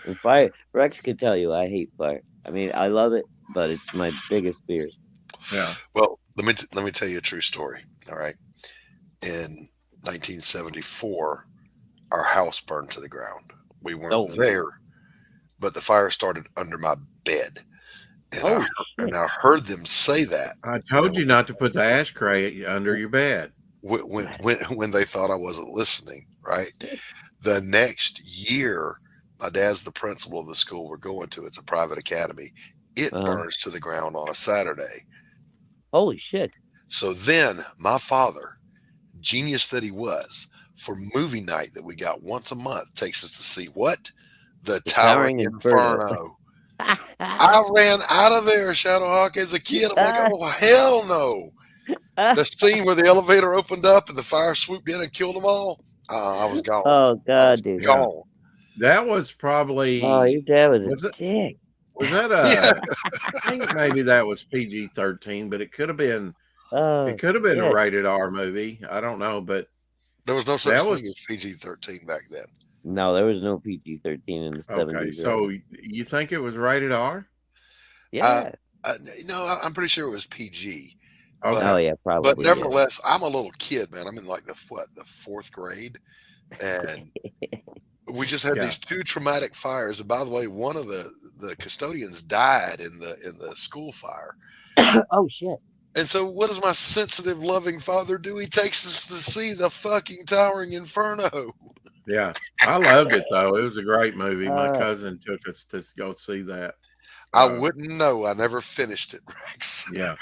And fire. Rex could tell you I hate fire. I mean, I love it, but it's my biggest fear. Yeah. Well, let me tell you a true story. All right. In 1974, our house burned to the ground. We weren't there, but the fire started under my bed. And I heard them say that. I told you not to put the ash tray under your bed. When they thought I wasn't listening, right? The next year, my dad's the principal of the school we're going to. It's a private academy. It burns to the ground on a Saturday. Holy shit. So then my father, genius that he was, for movie night that we got once a month, takes us to see what? The Towering Inferno. I ran out of there, Shadowhawk, as a kid. I'm like, oh, hell no. The scene where the elevator opened up and the fire swooped in and killed them all. I was gone. Oh, God, dude. Gone. That was probably. Oh, your dad was a dick. Was that a? I think maybe that was PG-13, but it could have been. It could have been a rated R movie. I don't know, but there was no such thing as PG-13 back then. No, there was no PG-13 in the 70s. Okay, so you think it was rated R? Yeah. No, I'm pretty sure it was PG. Okay. Oh yeah, probably. But nevertheless, I'm a little kid, man. I'm in like the 4th grade, and we just had these 2 traumatic fires. And by the way, one of the custodians died in the school fire. Oh shit! And so, what does my sensitive, loving father do? He takes us to see the fucking Towering Inferno. Yeah, I loved it though. It was a great movie. My cousin took us to go see that. I wouldn't know. I never finished it, Rex. Yeah.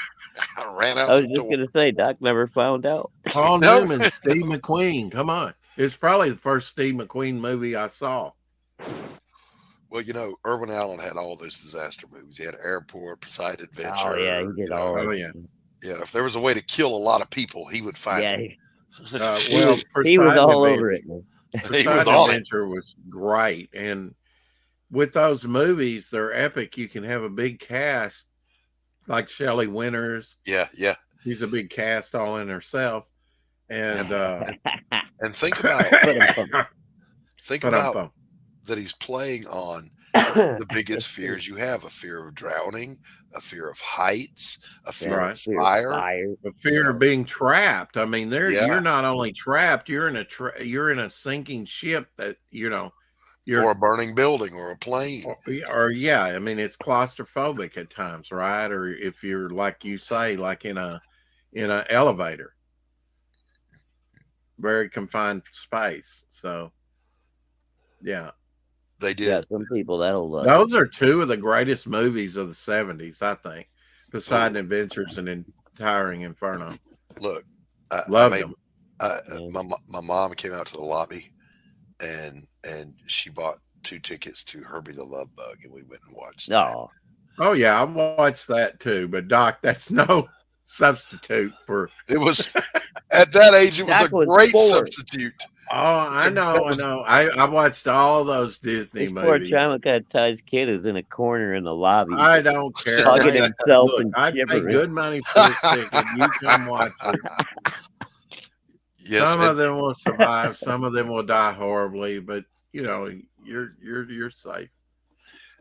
I ran out. I was just going to say, Doc never found out. Paul Newman, Steve McQueen. Come on. It's probably the first Steve McQueen movie I saw. Well, Irwin Allen had all those disaster movies. He had Airport, Poseidon Adventure. Oh, yeah, he did all Oh, yeah. Yeah, if there was a way to kill a lot of people, he would find it. He was all over it, man. Poseidon Adventure was great. And with those movies, they're epic. You can have a big cast like Shelley Winters. Yeah. She's a big cast all in herself. And think about that he's playing on the biggest fears you have: a fear of drowning, a fear of heights, a fear of fire, a fear of being trapped. I mean, you're not only trapped, you're in a sinking ship that or a burning building or a plane. Or I mean, it's claustrophobic at times, right? Or if you're like you say, like in an elevator, very confined space. So, yeah. They did. Yeah, some people that'll love. Those are 2 of the greatest movies of the 70s, I think. Poseidon Adventures and Towering Inferno. Look, loved them. My mom came out to the lobby, and she bought 2 tickets to Herbie the Love Bug, and we went and watched that. Oh yeah, I watched that too. But Doc, that's no substitute for. It was at that age. It was a great substitute. Oh, I know. I watched all those Disney movies. Poor traumatized kid is in a corner in the lobby. I don't care. Hugging himself and I pay good money for this ticket. You come watch it. Yes, some of them will survive. Some of them will die horribly, but you're safe.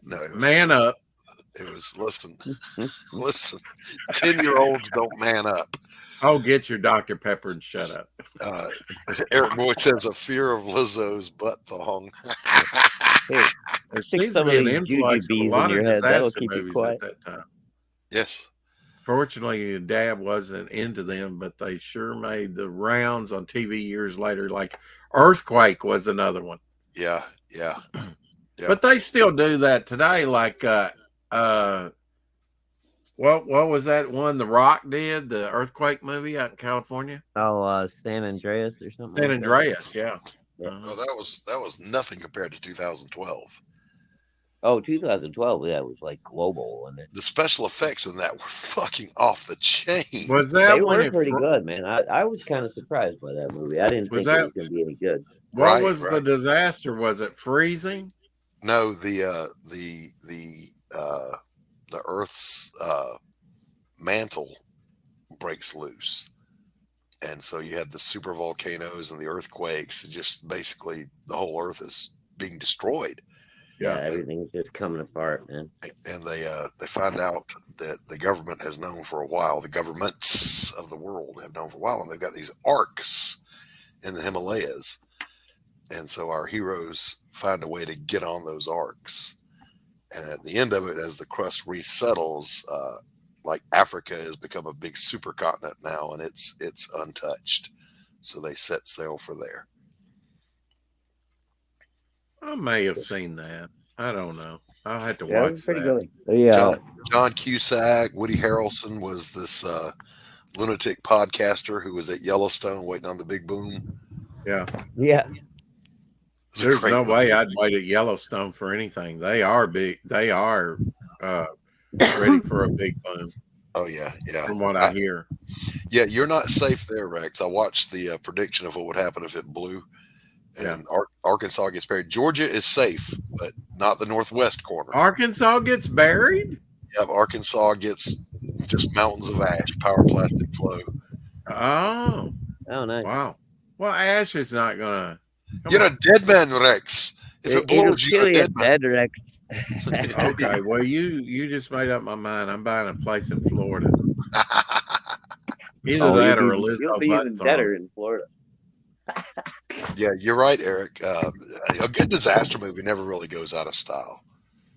No, man up. It was listen. 10-year-olds don't man up. Oh, get your Dr. Pepper and shut up. Eric Boyd says a fear of Lizzo's butt thong. There seems to be an influx of a lot of disaster movies at that time. Yes. Fortunately, Dad wasn't into them, but they sure made the rounds on TV years later. Like Earthquake was another one. Yeah. But they still do that today. Like, what was that one The Rock did? The earthquake movie out in California? Oh, San Andreas or something. San Andreas, yeah. No, that was nothing compared to 2012. Oh, 2012. Yeah, it was like global, and The special effects in that were fucking off the chain. Was that they when were it? pretty good, man. I was kind of surprised by that movie. I didn't Was think it that was going to be any good. what Right, was the right. disaster? Was it freezing? No, the Earth's mantle breaks loose, and so you had the super volcanoes and the earthquakes. Just basically, the whole Earth is being destroyed. Yeah, Yeah. everything's just coming apart, man. And they find out that the government has known for a while. The governments of the world have known for a while, and they've got these arcs in the Himalayas. And so our heroes find a way to get on those arcs. And at the end of it, as the crust resettles, like Africa has become a big supercontinent now, and it's untouched. So they set sail for there. I may have seen that. I don't know. I'll have to Yeah, it watch was pretty that. good. Yeah, John Cusack, Woody Harrelson was this lunatic podcaster who was at Yellowstone waiting on the big boom. Yeah. yeah. It was a There's great no movie. way I'd wait at Yellowstone for anything. They are big. They are ready for a big boom, Oh yeah, yeah. from what I hear. Yeah, you're not safe there, Rex. I watched the prediction of what would happen if it blew, and Arkansas gets buried. Georgia is safe, but not the northwest corner. Arkansas gets buried? Yeah, Arkansas gets just mountains of ash, power plastic flow. Oh, Oh, nice. wow. Well, Ash is not gonna. You're a dead man, Rex. If it It'll blows, you're kill a you dead man. dead, Rex. Okay, well, you just made up my mind. I'm buying a place in Florida. Either that or you'll Elizabeth be even better in Florida. Yeah, you're right, Eric. A good disaster movie never really goes out of style.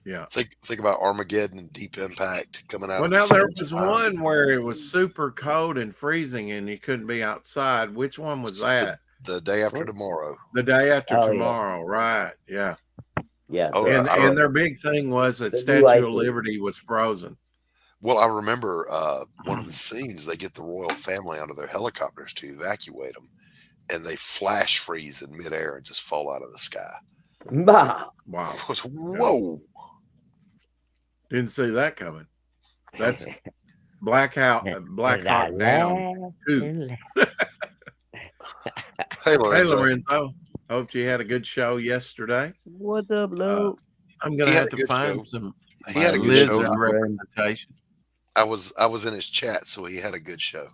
Yeah. Think about Armageddon and Deep Impact coming out. Well, at now the there same was time. one where it was super cold and freezing, and you couldn't be outside. Which one was that? The Day After Tomorrow. The Day After Oh, yeah. Tomorrow, right? Yeah. Yeah. Oh, And I and their big thing was that The new Statue ice of age. Liberty was frozen. Well, I remember one of the scenes. They get the royal family onto their helicopters to evacuate them, and they flash freeze in midair and just fall out of the sky. Bah. Wow. It was, whoa! Didn't see that coming. That's Black Hawk Down 2. Hey, Hey, Lorenzo. Lorenzo. Hope you had a good show yesterday. What's up, Lo? I'm going He to had have a to good find show. some He had a good show. lizard Friend. representation. I was in his chat, so he had a good show.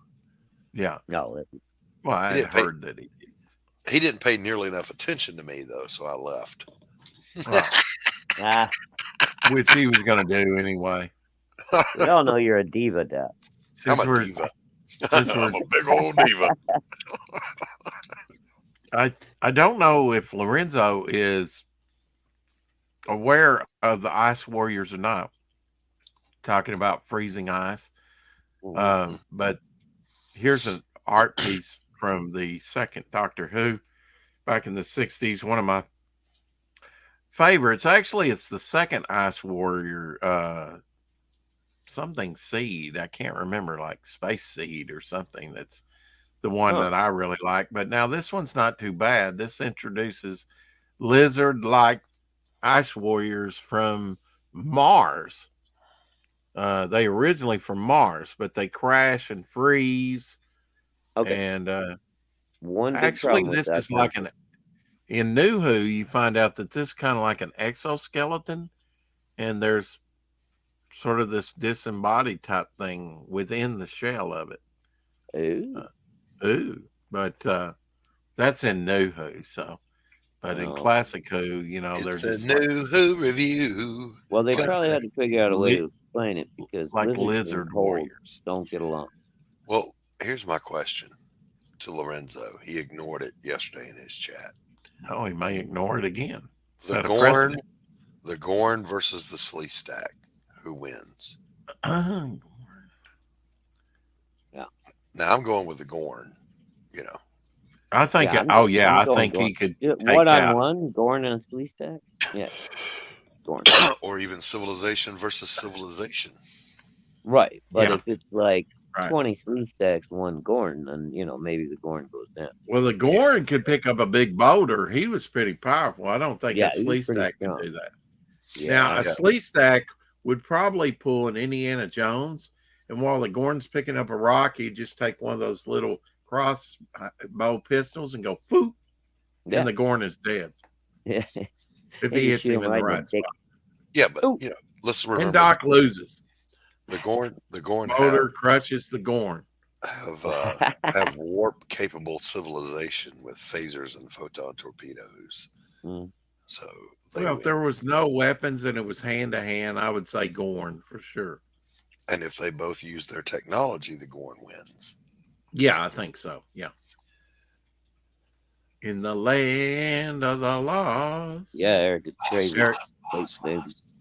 Yeah. No, Well, I He had didn't pay- heard that he did. He didn't pay nearly enough attention to me though, so I left. Well, which he was going to do anyway. we all know you're a diva, Dad. I'm Since a we're- diva. since I'm we're- a big old diva. I don't know if Lorenzo is aware of the Ice Warriors or not. Talking about freezing ice. But here's an art piece from the second Doctor Who back in the 60s. One of my favorites. Actually, it's the second Ice Warrior, something seed. I can't remember, like Space Seed or something. That's the one that I really like. But now this one's not too bad. This introduces lizard-like ice warriors from Mars. They originally from Mars, but they crash and freeze. Okay. And One big actually, problem with this that is like in New Who, you find out that this is kind of like an exoskeleton, and there's sort of this disembodied type thing within the shell of it. Ooh. But that's in New Who. So, but in Oh. Classic Who, you know, It's there's the New Who review. Well, they probably had to figure out a way to explain it because like lizards and lizard cold warriors. don't get along. Well, here's my question to Lorenzo. He ignored it yesterday in his chat. Oh, he may ignore it again. The Set a Gorn, precedent. the Gorn versus the Sleestack. Who wins? Now I'm going with the Gorn. You know, I think. Yeah, I I'm going think Gorn. he could Yeah, take one on out. one, Gorn and a Sleestack? Yeah. Gorn. or even Civilization versus Civilization. Right. But Yeah. if it's like Right. 20 Sleestacks, one Gorn, then, maybe the Gorn goes down. Well, the Gorn could pick up a big boulder. He was pretty powerful. I don't think Yeah, a he was pretty Sleestack can strong. do that. Now, a Yeah. slee stack would probably pull an Indiana Jones, and while the Gordon's picking up a rock, he'd just take one of those little crossbow pistols and go foop, Yeah. and the Gordon is dead Yeah. if They he just hits shoot him in right the in the right dick. spot. Yeah, but Ooh. let's And remember Doc loses. the Gorn Motor crushes the Gorn. have warp capable civilization with phasers and photon torpedoes. Mm. So they Well, if win. there was no weapons and it was hand to hand, I would say Gorn for sure. And if they both use their technology, the Gorn wins. Yeah, I think so. Yeah. In the land of the lost. Yeah, Eric, it's crazy. Eric,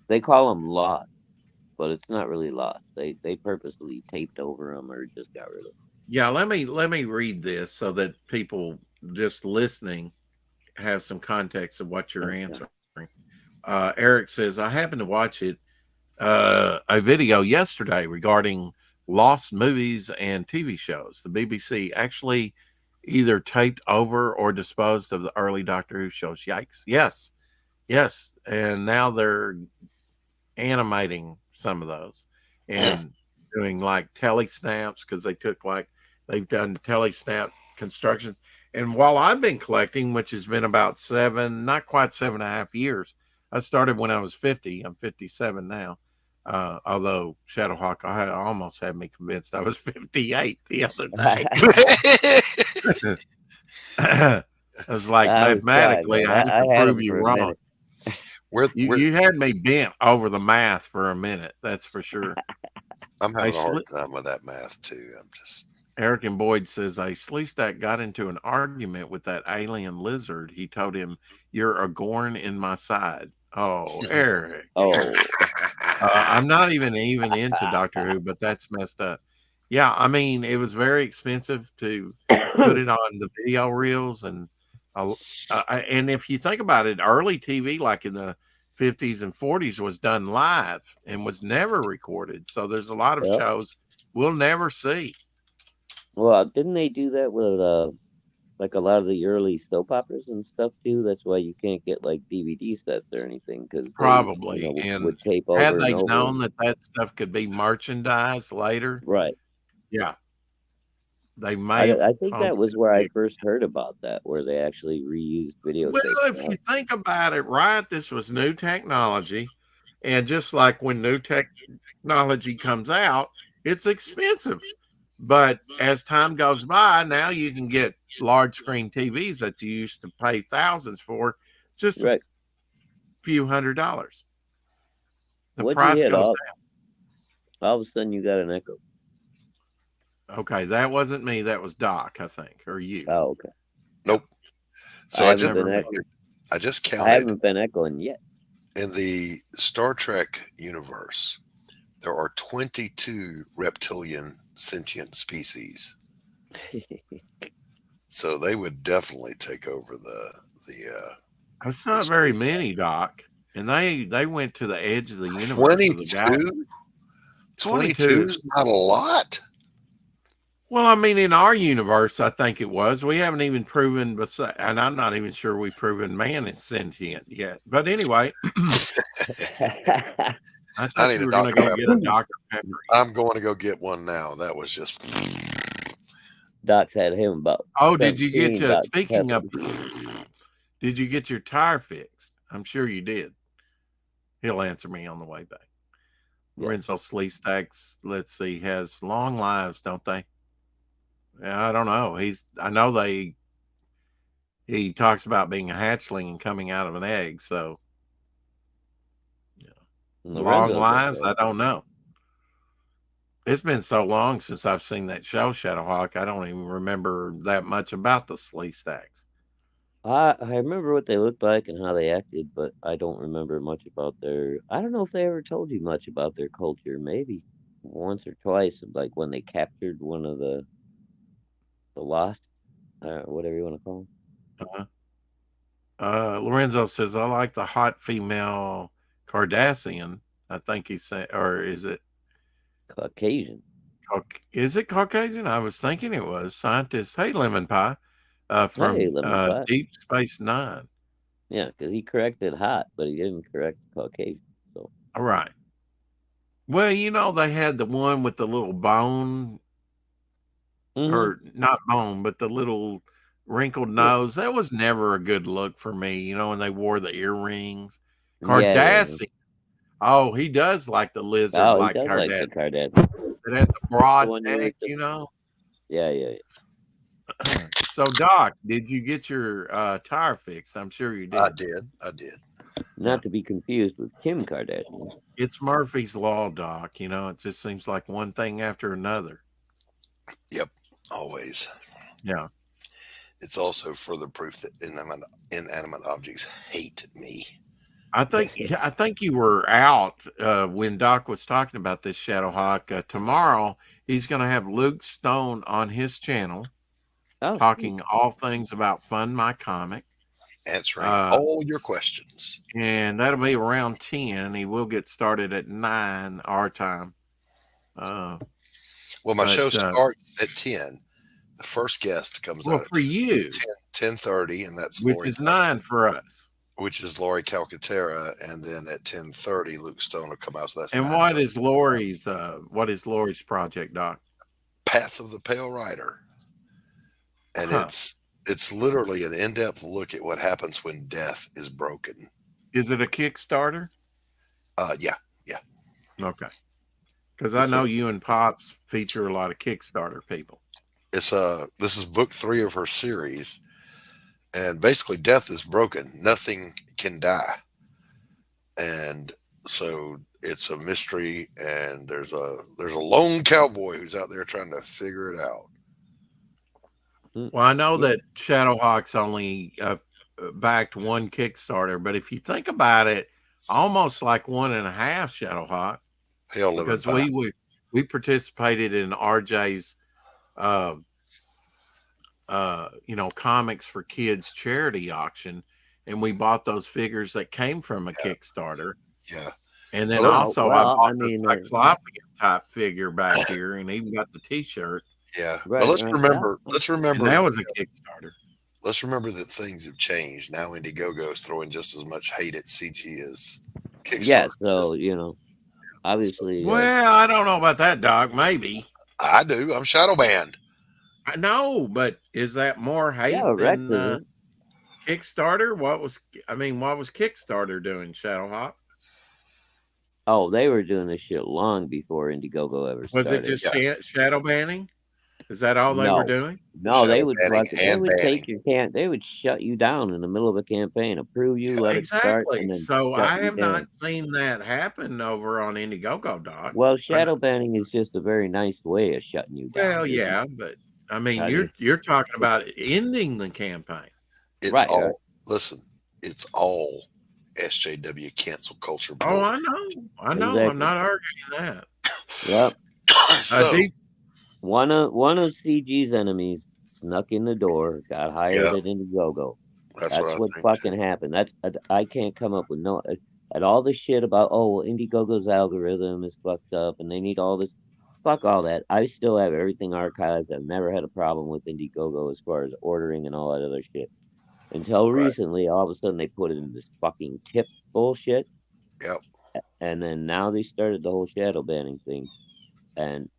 They call them lost, but it's not really lost. They purposely taped over them or just got rid of them. yeah, let me read this so that people just listening have some context of what you're Okay. answering. Eric says, I happened to watch a video yesterday regarding lost movies and TV shows. The BBC actually either taped over or disposed of the early Doctor Who shows. Yikes. Yes. And now they're animating some of those and doing like telesnaps because they've done telesnap constructions. And while I've been collecting, which has been about not quite 7.5 years, I started when I was 50. I'm 57 now. Although Shadowhawk almost had me convinced I was 58 the other day. I was like, mathematically, I had to prove you wrong. You had me bent over the math for a minute. That's for sure. I'm having a hard time with that math too. Eric and Boyd says a Sleestack got into an argument with that alien lizard. He told him, "You're a Gorn in my side." Oh, Eric. Oh. I'm not even into Doctor Who, but that's messed up. Yeah, I mean, it was very expensive to put it on the video reels, and if you think about it, early TV, like in the 50s and 40s, was done live and was never recorded. So there's a lot of shows we'll never see. Well, didn't they do that with like a lot of the early soap operas and stuff too? That's why you can't get like DVD sets or anything because probably would tape over. Had they known that stuff could be merchandised later, right? Yeah, they may. I think that was where I first heard about that, where they actually reused videos. Well, if you think about it, right, this was new technology, and just like when new technology comes out, it's expensive. But as time goes by, now you can get large screen TVs that you used to pay thousands for, just a few $100s. The price goes down. All of a sudden, you got an echo. Okay, that wasn't me. That was Doc, I think, or you. Oh, okay. Nope. So I just counted. I haven't been echoing yet. In the Star Trek universe, there are 22 reptilian sentient species. So they would definitely take over the That's not very many, Doc. And they went to the edge of the universe. 22 is not a lot. Well, I mean, in our universe, I think it was. We haven't even proven, and I'm not even sure we've proven man is sentient yet. But anyway, I thought you were going to go get a Dr. Pepper. I'm going to go get one now. That was just. Doc's had him about. Oh, did you get your, speaking of, did you get your tire fixed? I'm sure you did. He'll answer me on the way back. Lorenzo Sleestacks, let's see, has long lives, don't they? Yeah, I don't know. He talks about being a hatchling and coming out of an egg. So, long lives, I don't know. It's been so long since I've seen that show, Shadowhawk. I don't even remember that much about the Sleestacks. I remember what they looked like and how they acted, but I don't remember much about I don't know if they ever told you much about their culture. Maybe once or twice, like when they captured one of the Lost, whatever you want to call them. Lorenzo says, I like the hot female Cardassian. I think he said, or is it Caucasian? Is it Caucasian? I was thinking it was. Scientist. Hey, Lemon Pie. From Deep Space Nine. Yeah, because he corrected hot, but he didn't correct Caucasian. All right. Well, they had the one with the little bone, Mhm. or not bone, but the little wrinkled nose. That was never a good look for me, when they wore the earrings. Yeah. Kardashian. Oh, he does like the lizard Oh, he like does like the Kardashian. Kardashian. It had the The broad one you neck, with the yeah. So, Doc, did you get your tire fixed? I'm sure you did. I did. Not to be confused with Kim Kardashian. It's Murphy's Law, Doc. It just seems like one thing after another. Yep, always. Yeah. It's also further proof that inanimate objects hate me. I think you were out when Doc was talking about this, Shadowhawk. Tomorrow he's going to have Luke Stone on his channel talking all things about Fund My Comic, answering all your questions, and that'll be around 10. He will get started at 9 our time. Well, my show starts at 10. The first guest comes out for you 10:30, and that's which Lori is 9 for us. Which is Lori Calcaterra, and then at 10:30, Luke Stone will come out. So that's what is Lori's project, Doc? Path of the Pale Rider, and it's literally an in-depth look at what happens when death is broken. Is it a Kickstarter? Yeah. Okay, because I know you and Pops feature a lot of Kickstarter people. This is book 3 of her series. And basically, death is broken. Nothing can die. And so it's a mystery. And there's a lone cowboy who's out there trying to figure it out. Well, I know that Shadowhawk's only backed one Kickstarter, but if you think about it, almost like 1.5 Shadowhawk. Hell, because we participated in RJ's comics for kids charity auction, and we bought those figures that came from a Kickstarter. Yeah. And then I bought the Cyclopean type figure back here, and even got the t-shirt. Yeah. But let's remember and that was a Kickstarter. Let's remember that things have changed. Now Indiegogo is throwing just as much hate at CG as Kickstarter. Yeah, so obviously. Well, I don't know about that, Doc. Maybe I do. I'm shadow banned. I know, but is that more hate than Kickstarter? What was Kickstarter doing, Shadowhawk? Oh, they were doing this shit long before Indiegogo ever started. Was it just shadow banning? Is that all they were doing? No, they would take your they would shut you down in the middle of a campaign, approve you, let it start. And then so I have not seen that happen over on Indiegogo, Doc. Well, shadow banning is just a very nice way of shutting you down. Well, yeah, but I mean, you're talking about ending the campaign. It's all listen. It's all SJW cancel culture. Oh, I know. Exactly. I'm not arguing that. Yep. So, one of CG's enemies snuck in the door, got hired at Indiegogo. That's what fucking happened. I can't come up with at all the shit about Indiegogo's algorithm is fucked up and they need all this. Fuck all that. I still have everything archived. I've never had a problem with Indiegogo as far as ordering and all that other shit. Until recently, all of a sudden they put in this fucking tip bullshit. Yep. And then now they started the whole shadow banning thing. And,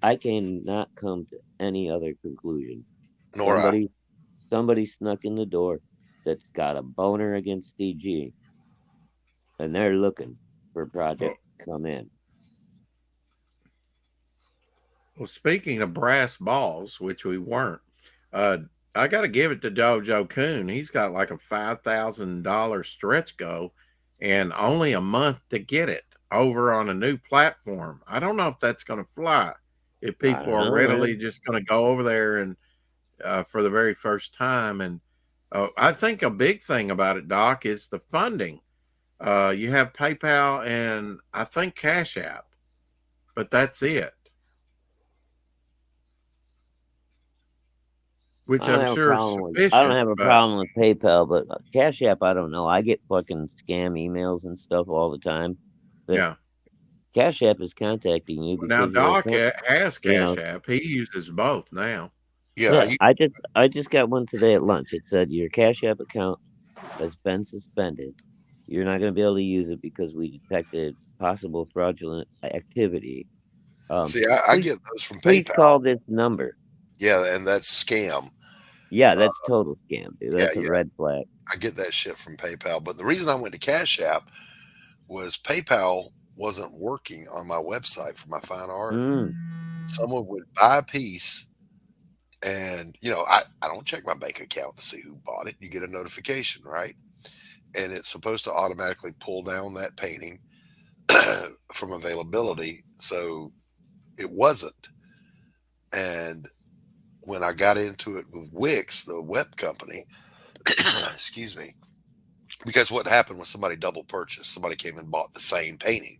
I cannot come to any other conclusion. Somebody snuck in the door that's got a boner against CG. And they're looking for a project to come in. Well, speaking of brass balls, which we weren't, I got to give it to Dojo Coon. He's got like a $5,000 stretch goal and only a month to get it over on a new platform. I don't know if that's going to fly. If people are readily just going to go over there and for the very first time. And I think a big thing about it, Doc, is the funding. You have PayPal and I think Cash App, but that's it. Which I'm sure is sufficient. I don't have a problem with PayPal, but Cash App, I don't know. I get fucking scam emails and stuff all the time. Yeah. Cash App is contacting you. Now, Doc has Cash App. He uses both now. Yeah. I just got one today at lunch. It said your Cash App account has been suspended. You're not going to be able to use it because we detected possible fraudulent activity. See, I please- get those from Please PayPal. call this number. Yeah, and that's scam. Yeah, that's total scam, dude. That's a yeah. red flag. I get that shit from PayPal. But the reason I went to Cash App was PayPal wasn't working on my website for my fine art. Someone would buy a piece, and I don't check my bank account to see who bought it. You get a notification, right? And it's supposed to automatically pull down that painting from availability. So it wasn't. And when I got into it with Wix, the web company, excuse me, because what happened was somebody double purchased. Somebody came and bought the same painting,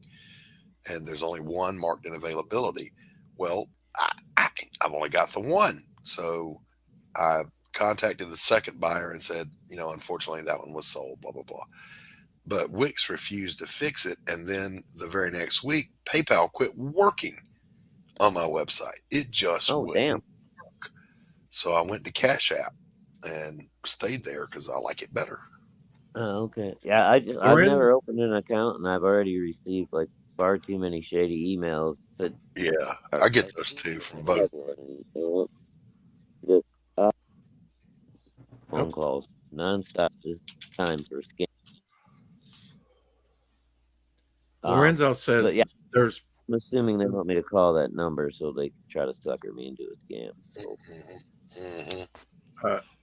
and there's only one marked in availability. Well, I've only got the one. So I contacted the second buyer and said, unfortunately that one was sold, blah, blah, blah. But Wix refused to fix it. And then the very next week, PayPal quit working on my website. It just wouldn't work. So I went to Cash App and stayed there because I like it better. Oh, okay. Yeah, I've never opened an account, and I've already received like far too many shady emails. Yeah, I get those too from both. Just phone calls nonstop. This time for scam. Lorenzo says there's. I'm assuming they want me to call that number so they can try to sucker me into a scam.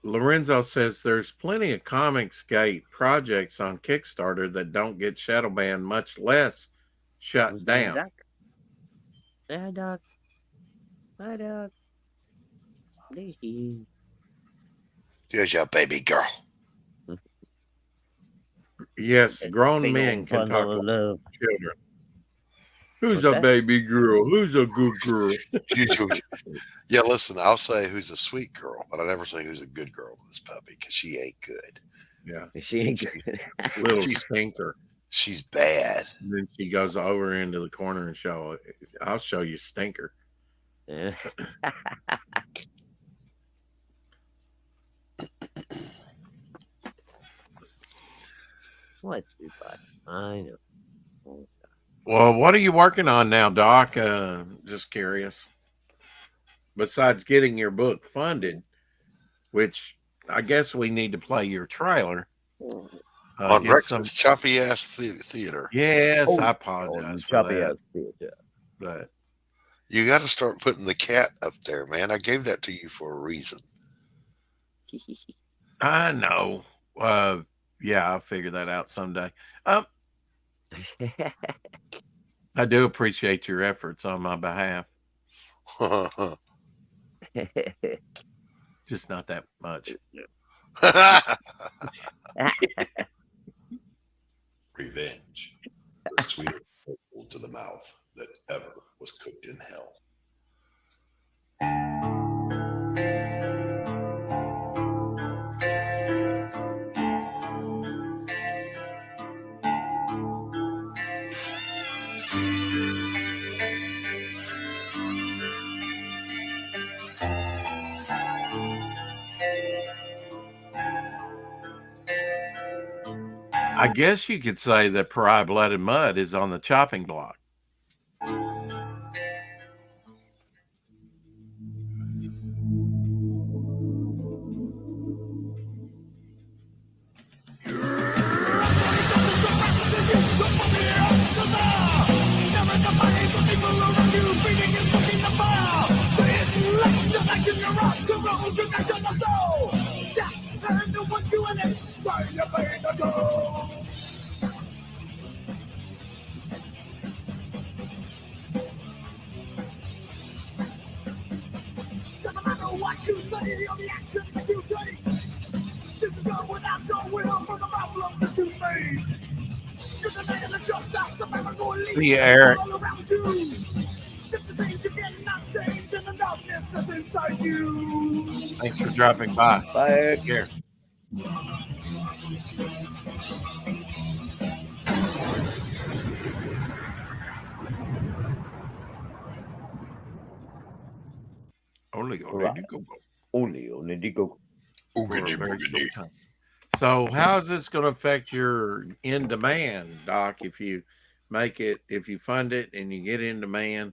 Lorenzo says there's plenty of Comicsgate projects on Kickstarter that don't get shadow banned, much less shut down. Hi, Doc. Hi, Doc. Here's your baby girl. Yes, grown men can talk to children. Who's a baby girl? Who's a good girl? Yeah, listen, I'll say who's a sweet girl, but I never say who's a good girl with this puppy because she ain't good. Yeah. She ain't good. Little stinker. She's bad. And then she goes over into the corner and I'll show you stinker. Yeah. What's too fun? I know. Well, what are you working on now, Doc? Just curious. Besides getting your book funded, which I guess we need to play your trailer. On Rex's Choppy Ass Theater. Yes, I apologize for Choppy that. Ass Theater. But you got to start putting the cat up there, man. I gave that to you for a reason. I know. Yeah, I'll figure that out someday. I do appreciate your efforts on my behalf. Just not that much. Revenge, the sweetest morsel to the mouth that ever was cooked in hell. I guess you could say that Pariah Blood and Mud is on the chopping block. What you say on the action that you take. This is done without your will from the problem that you made. You're the man that just out the man going to leave Eric. all around you. Just the things you cannot change and the darkness that's inside you. Thanks for dropping by. Bye, Eric. Here. Only on Indiegogo. Only on Indiegogo. For a very short time. So how is this going to affect your in demand, Doc? If you fund it and you get in demand,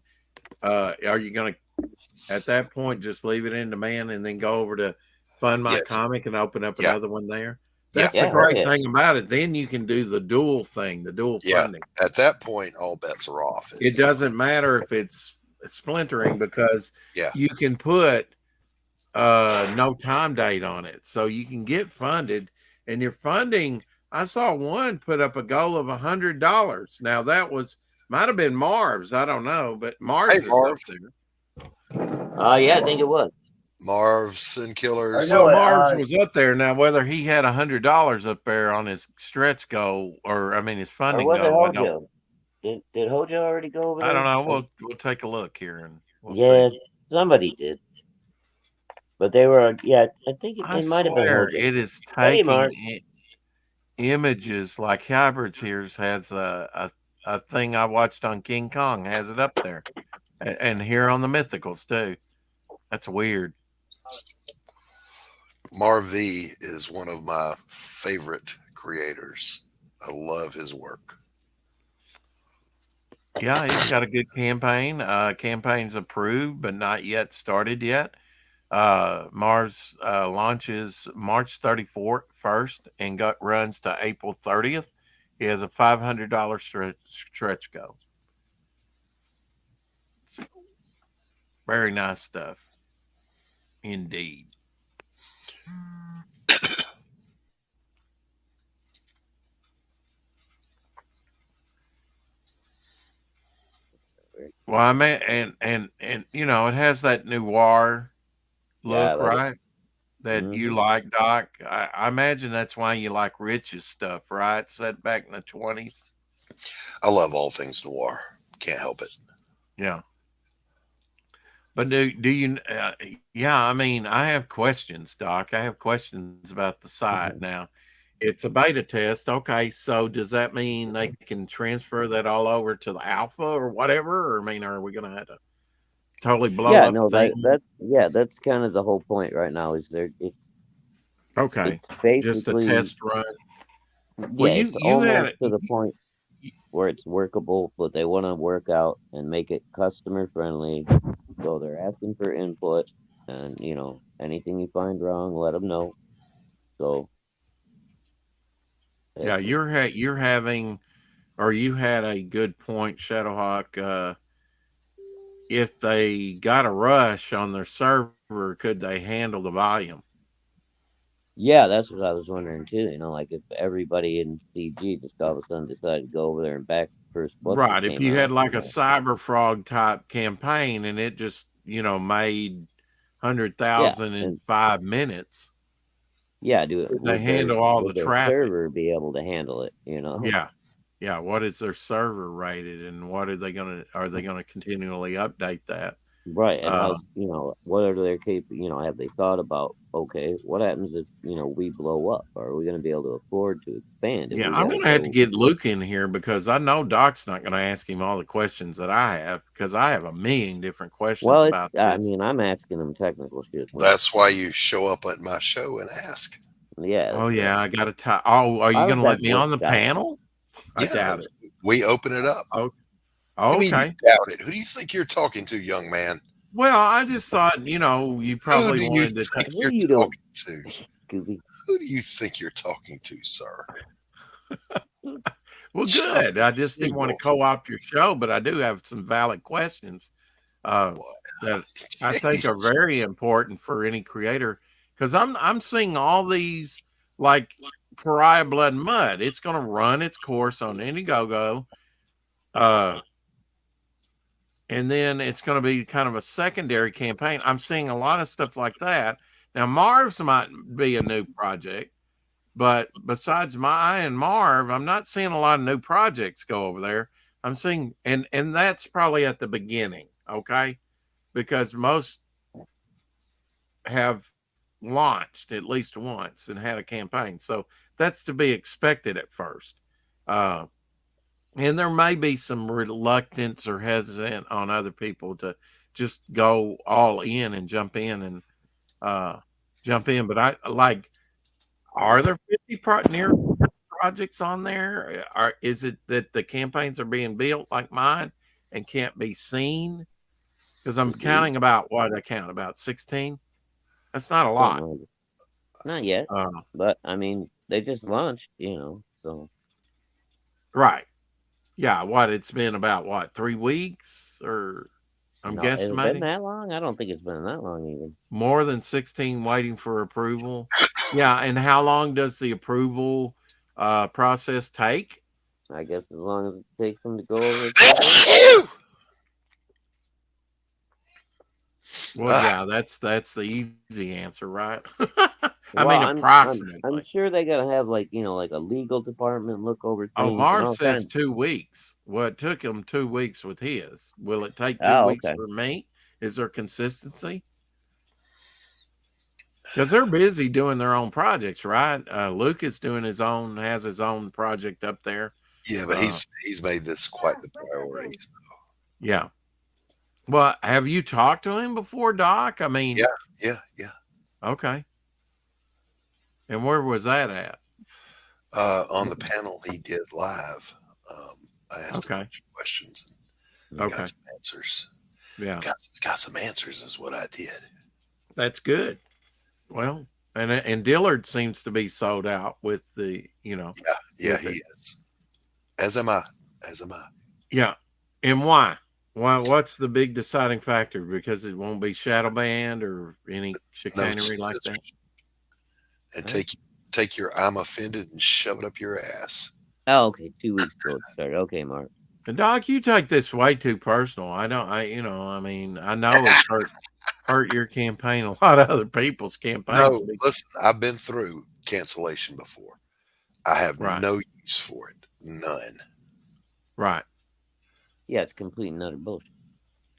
are you going to, at that point, just leave it in demand and then go over to Fund My Yes. Comic and open up Yeah. another one there? Yeah. That's Yeah, the great yeah. thing about it. Then you can do the dual thing, the dual Yeah. funding. At that point, all bets are off. It doesn't matter if it's splintering because Yeah. you can put no time date on it. So you can get funded, and your funding, I saw one put up a goal of $100. Now that might have been Marv's. I don't know, but Marv's Hey, is Marv. up there. Yeah, I think it was. Marv's Sin Killers. know So it, Marv's was up there. Now, whether he had $100 up there on his stretch goal, or I mean his Or funding was it goal, Hojo? Did Hojo already go over there? I don't know. We'll take a look here and we'll yeah, see. somebody did. But they were, I think I it might have been swear Hojo. it is Hey, taking Mark. images like Hybrids Here's has a thing I watched on King Kong has it up there, and here on the Mythicals too. That's weird. Marv V is one of my favorite creators. I love his work. Yeah, he's got a good campaign. Campaign's approved, but not yet started yet. Mars launches March 31st and runs to April 30th. He has a $500 stretch goal. Very nice stuff. Indeed. Well, I mean, and you know, it has that noir Yeah, I look, like it. right? That you Mhm. like, Doc. I imagine that's why you like Rich's stuff, right? Set back in the 20s. I love all things noir. Can't help it. Yeah. But do you? Yeah, I mean, I have questions, Doc. I have questions about the site now. It's a beta test. Okay, so does that mean they can transfer that all over to the alpha or whatever? Or I mean, are we going to have to totally blow Yeah, up no, the thing? that's kind of the whole point right now. Is Okay, it's just a basically test run. yeah, Well, it's you had almost to the point where it's workable, but they want to work out and make it customer friendly. So they're asking for input, and anything you find wrong, let them know. So yeah, you're having, or you had a good point, Shadowhawk. If they got a rush on their server, could they handle the volume? yeah, that's what I was wondering too. Like if everybody in CG just all of a sudden decided to go over there and back the first book that Right. If came you out. had like a Cyber Frog type campaign and it just, made 100,000 in and 5 minutes, yeah, do it. could they Would their handle all the would their traffic? server be able to handle it? Yeah. Yeah. What is their server rated and are they going to continually update that? Right, and Uh, what are their have they thought about, okay, what happens if, we blow up? Are we going to be able to afford to expand if yeah, we I'm got to going to have to go? get Luke in here because I know Doc's not going to ask him all the questions that I have because I have a million different questions Well, about I this. mean, I'm asking them technical shit. That's why you show up at my show and ask. Yeah. Oh, yeah. I got to are you going to let me on the panel? I doubt it. We open it up. Oh, You mean okay. you doubt it? Who do you think you're talking to, young man? Well, I just thought, you probably Who do you wanted to. think What are you're you doing? talking to? Scooby. Who do you think you're talking to, sir? Well, good. I just didn't want to co-opt your show, but I do have some valid questions that I think are very important for any creator because I'm seeing all these like Pariah Blood and Mud. It's going to run its course on Indiegogo. And then it's going to be kind of a secondary campaign. I'm seeing a lot of stuff like that. Now, Marv's might be a new project, but besides my and Marv, I'm not seeing a lot of new projects go over there. I'm seeing, and that's probably at the beginning, okay? Because most have launched at least once and had a campaign. So that's to be expected at first. And there may be some reluctance or hesitant on other people to just go all in and jump in. But Are there 50 near projects on there? Is it that the campaigns are being built like mine and can't be seen? Because I'm counting about what I count about 16. That's not a lot. Not yet, Uh, but I mean, they just launched, so. right. Yeah. What it's been about what 3 weeks or I'm No, has it been guesstimating that long? I don't think it's been that long even. more than 16 waiting for approval. Yeah. And how long does the approval process take? I guess as long as it takes them to go over it. Well, yeah, that's the easy answer, right? I Well, mean, approximately. I'm sure they gotta have like like a legal department look over things. Oh, and Marv all says kinds. 2 weeks. Well, it took him 2 weeks with his. Will it take 2 Oh, weeks okay. for me? Is there consistency? Because they're busy doing their own projects, right? Luke is doing has his own project up there. Yeah, but he's made this quite the priority. Yeah. Well, have you talked to him before, Doc? I mean, Yeah. Okay. And where was that at? On the panel he did live, I asked a bunch of questions and got some answers. Yeah. Got some answers is what I did. That's good. Well, and Dillard seems to be sold out with the, Yeah, he is. As am I. Yeah. And why? What's the big deciding factor? Because it won't be shadow banned or any chicanery like that? And take your I'm offended and shove it up your ass. Oh, okay. 2 weeks ago it started. Okay, Mark. And Doc, you take this way too personal. I know it's hurt your campaign, a lot of other people's campaigns. No, listen, I've been through cancellation before. I have no use for it. None. Right. Yeah, it's complete and utter bullshit.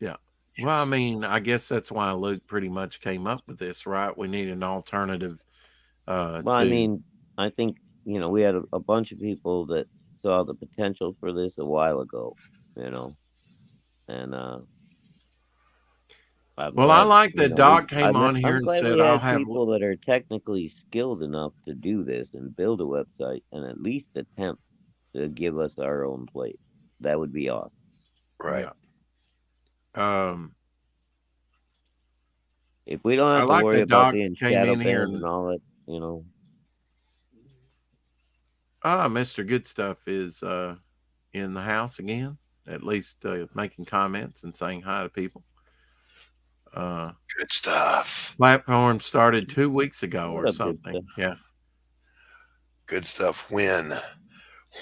Yeah. Yes. Well, I mean, I guess that's why Luke pretty much came up with this, right? We need an alternative. I mean, I think, we had a bunch of people that saw the potential for this a while ago, and I like that Doc came on here and said, I'll have people that are technically skilled enough to do this and build a website and at least attempt to give us our own place. That would be awesome. Right. Yeah. If we don't have to worry about being shadow banned and all that, Mr. Good Stuff is in the house again, at least making comments and saying hi to people. Good stuff. Platform started 2 weeks ago or something. Yeah. Good stuff. When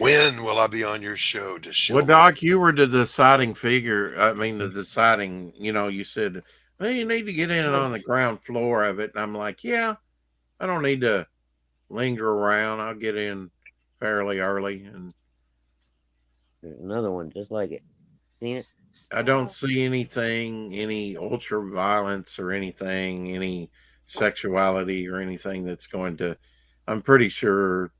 will I be on your show to show? Well, Doc, you were the deciding figure. I mean, the deciding, you said, well, you need to get in on the ground floor of it. And I'm like, yeah, I don't need to linger around. I'll get in fairly early. And there's another one just like it. Seen it? I don't see any ultra violence or anything, any sexuality or anything that's going to, I'm pretty sure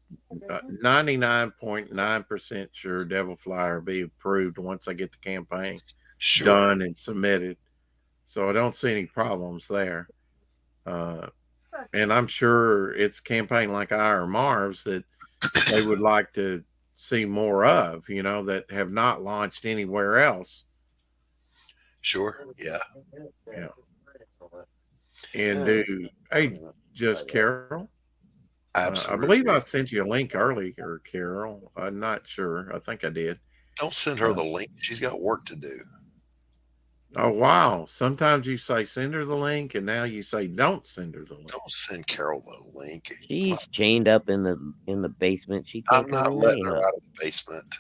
99.9% sure Devil Fly will be approved once I get the campaign done and submitted. So I don't see any problems there. And I'm sure it's a campaign like I or Marv's that they would like to see more of, that have not launched anywhere else. Sure. Yeah. Yeah. And just Carol. Absolutely. I believe I sent you a link earlier, Carol. I'm not sure. I think I did. Don't send her the link. She's got work to do. Oh, wow. Sometimes you say send her the link, and now you say don't send her the link. Don't send Carol the link. She's chained up in the basement. I'm not letting her out of the basement.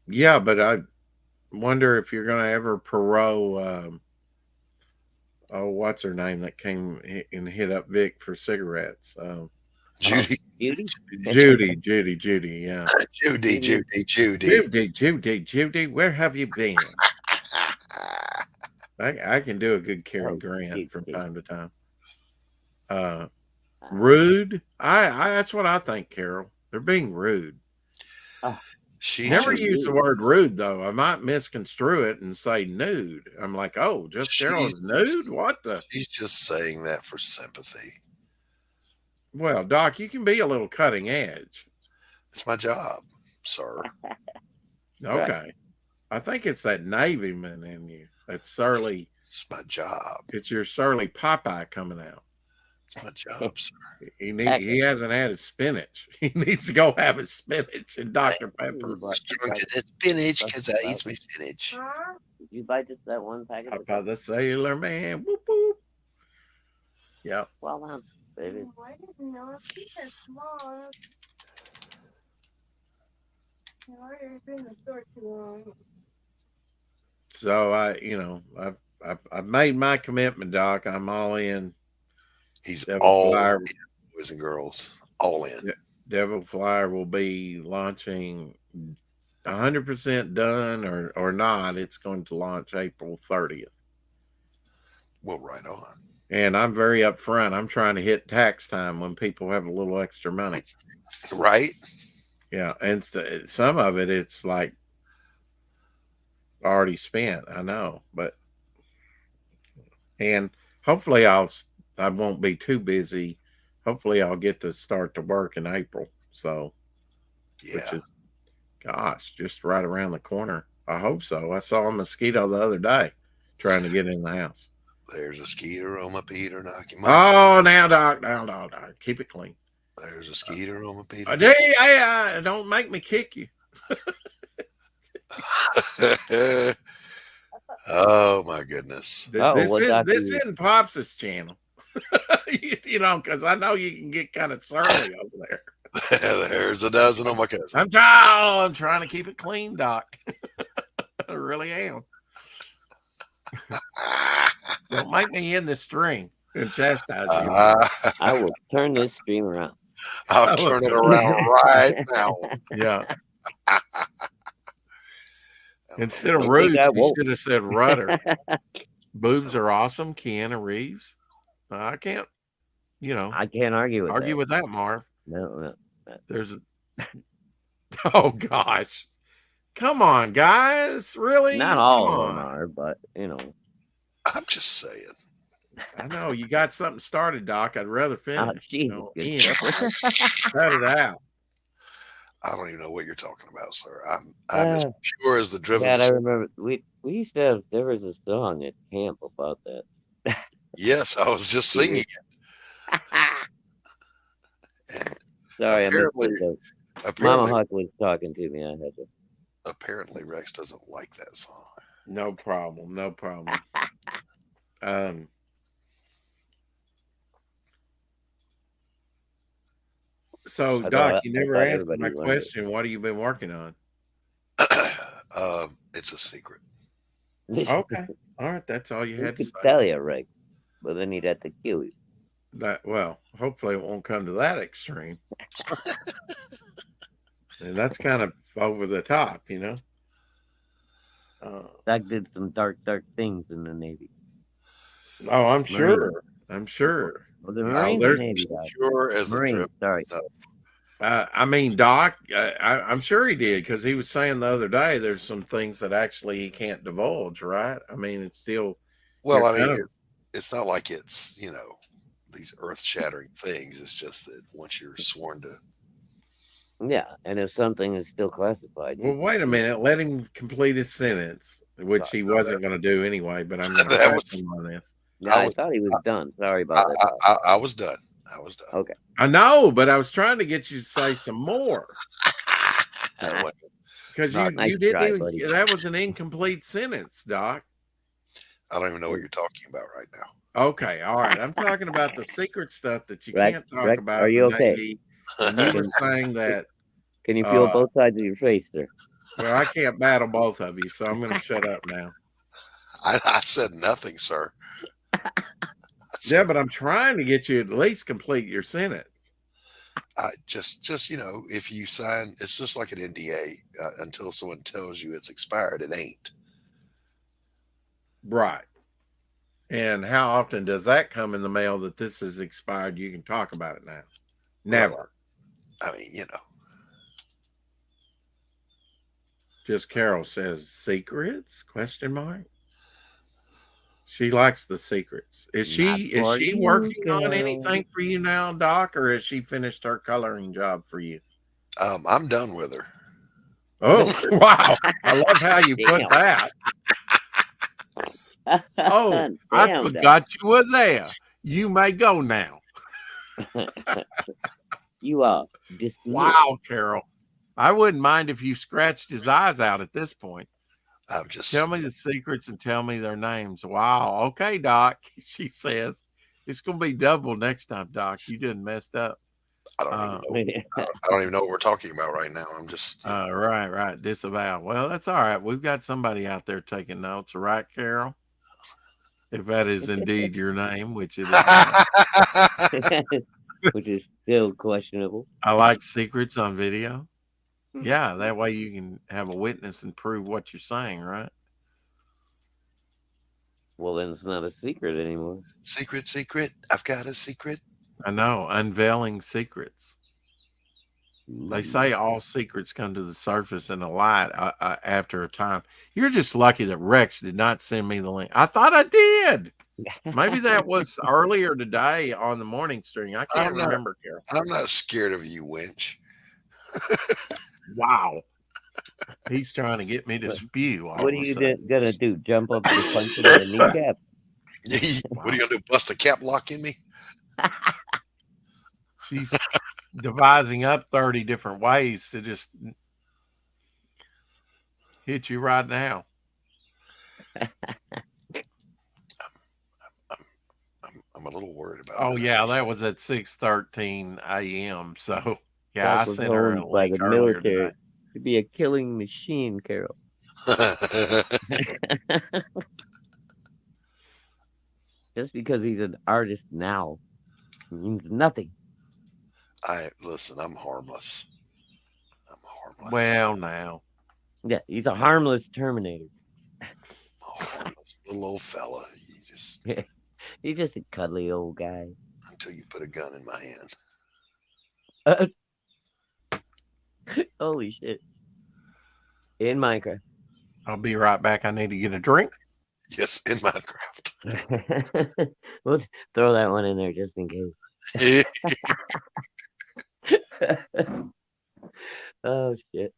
Yeah, but I wonder if you're going to ever parole what's her name that came and hit up Vic for cigarettes? Judy. Yeah. Judy, where have you been? I can do a good Carol Grant from time to time. Rude. That's what I think, Carol. They're being rude. She never use the word rude, though. I might misconstrue it and say nude. I'm like, oh, just Carol's nude? What the? She's just saying that for sympathy. Well, Doc, you can be a little cutting edge. It's my job, sir. Okay. I think it's that Navyman in you. That surly. It's my job. It's your surly Popeye coming out. It's my job, sir. He hasn't had his spinach. He needs to go have his spinach and Dr. Pepper. It's spinach because I eat my spinach. Did you buy just that one package? Popeye the Sailor Man. Whoop, whoop. Yep. 12 ounces, baby. Why didn't know these are small? No, I've been in the store too long. So I've made my commitment, Doc. I'm all in. He's Devil all Flyer. in, boys and girls, all in. Devil Flyer will be launching 100% done or not. It's going to launch April 30th. Well, right on. And I'm very upfront. I'm trying to hit tax time when people have a little extra money. Right? Yeah. And some of it, it's like already spent. I know. And hopefully I won't be too busy. Hopefully I'll get to start to work in April. So, Yeah. which is, gosh, just right around the corner. I hope so. I saw a mosquito the other day trying to get in the house. There's a skeeter on my Peter knocking my. Oh, now, Doc. Keep it clean. There's a skeeter on my Peter. Don't make me kick you. Oh my goodness. This isn't Pops' channel. Because I know you can get kind of surly over there. There's a dozen on my cousin. I'm trying to keep it clean, Doc. I really am. Don't make me end the string and chastise you. I will turn this stream around. I'll turn it around right now. Yeah. Instead of Roots, you should have said Rudder. Boobs are awesome. Keanu Reeves. I can't, I can't argue with that, Marv. No. There's oh gosh. Come on, guys. Really? Not all of them are, but I'm just saying. I know you got something started, Doc. I'd rather finish. Jesus. Cut it out. I don't even know what you're talking about, sir. I'm as pure as the driven. God, I remember we used to have. There was a song at camp about that. Yes, I was just singing it. Sorry, Mama Huck was talking to me. I had to. Apparently, Rex doesn't like that song. No problem. So, Doc, you never answered my question. What have you been working on? It's a secret. Okay. All right. That's all you had to say. Tell you, Rick, but then he'd have to kill you. Hopefully it won't come to that extreme. And that's kind of over the top, Doc did some dark things in the Navy. Oh, I'm sure. Well, the Marines or Navy, Doc? Sure as the Marines, trip. sorry. Doc, I'm sure he did, because he was saying the other day there's some things that actually he can't divulge, right? I mean, it's still. Well, it's not like it's, these earth-shattering things. It's just that once you're sworn to. Yeah, and if something is still classified. Well, wait a minute. Let him complete his sentence, which he wasn't going to do anyway, but I'm going to ask him on this. No, I thought he was done. Sorry about that. I was done. Okay. I know, but I was trying to get you to say some more. Because you didn't even. Buddy. That was an incomplete sentence, Doc. I don't even know what you're talking about right now. Okay, all right. I'm talking about the secret stuff that you can't talk about. Are you okay? Navy. And you were saying that. Can you feel both sides of your face, sir? Well, I can't battle both of you, so I'm going to shut up now. I said nothing, sir. Yeah, but I'm trying to get you at least complete your sentence. I just if you sign, it's just like an NDA. Until someone tells you it's expired, it ain't. Right. And how often does that come in the mail that this is expired? You can talk about it now. Never. Well, I mean, Just Carol says secrets? ? She likes the secrets. Not Is for she you, working on girl. anything for you now, Doc, or has she finished her coloring job for you? I'm done with her. Oh, wow. I love how you put Damn. that. Oh, I Damn, forgot you were there. You may go now. You are dismissed. Wow, Carol. I wouldn't mind if you scratched his eyes out at this point. I'm just Tell me the secrets and tell me their names. Wow. Okay, Doc. She says it's gonna be double next time, Doc. You didn't messed up. I don't even know what we're talking about right now. I'm just Right. Disavow. Well, that's all right. We've got somebody out there taking notes, right, Carol? If that is indeed your name, which it is not. Which is still questionable. I like secrets on video. Yeah, that way you can have a witness and prove what you're saying, right? Well, then it's not a secret anymore. secret. I've got a secret. I know, unveiling secrets. They say all secrets come to the surface in the light after a time. You're just lucky that Rex did not send me the link. I thought I did. Maybe that was earlier today on the morning stream. I can't remember, Carol. I'm not scared of you, wench. Wow. He's trying to get me to spew. What are you gonna do? Jump up and punch him in the kneecap? What are you gonna do? Bust a cap lock in me? She's devising up 30 different ways to just hit you right now. I'm a little worried about Oh, that. yeah, that was at 6:13 a.m. So, yeah, I was sent her a owned by link the earlier military. today. To be a killing machine, Carol. Just because he's an artist now means nothing. Listen, I'm harmless. Well, now. Yeah, he's a harmless Terminator. Harmless little old fella. He's just a cuddly old guy. Until you put a gun in my hand. Holy shit. In Minecraft. I'll be right back. I need to get a drink. Yes, in Minecraft. We'll throw that one in there just in case. Oh, shit.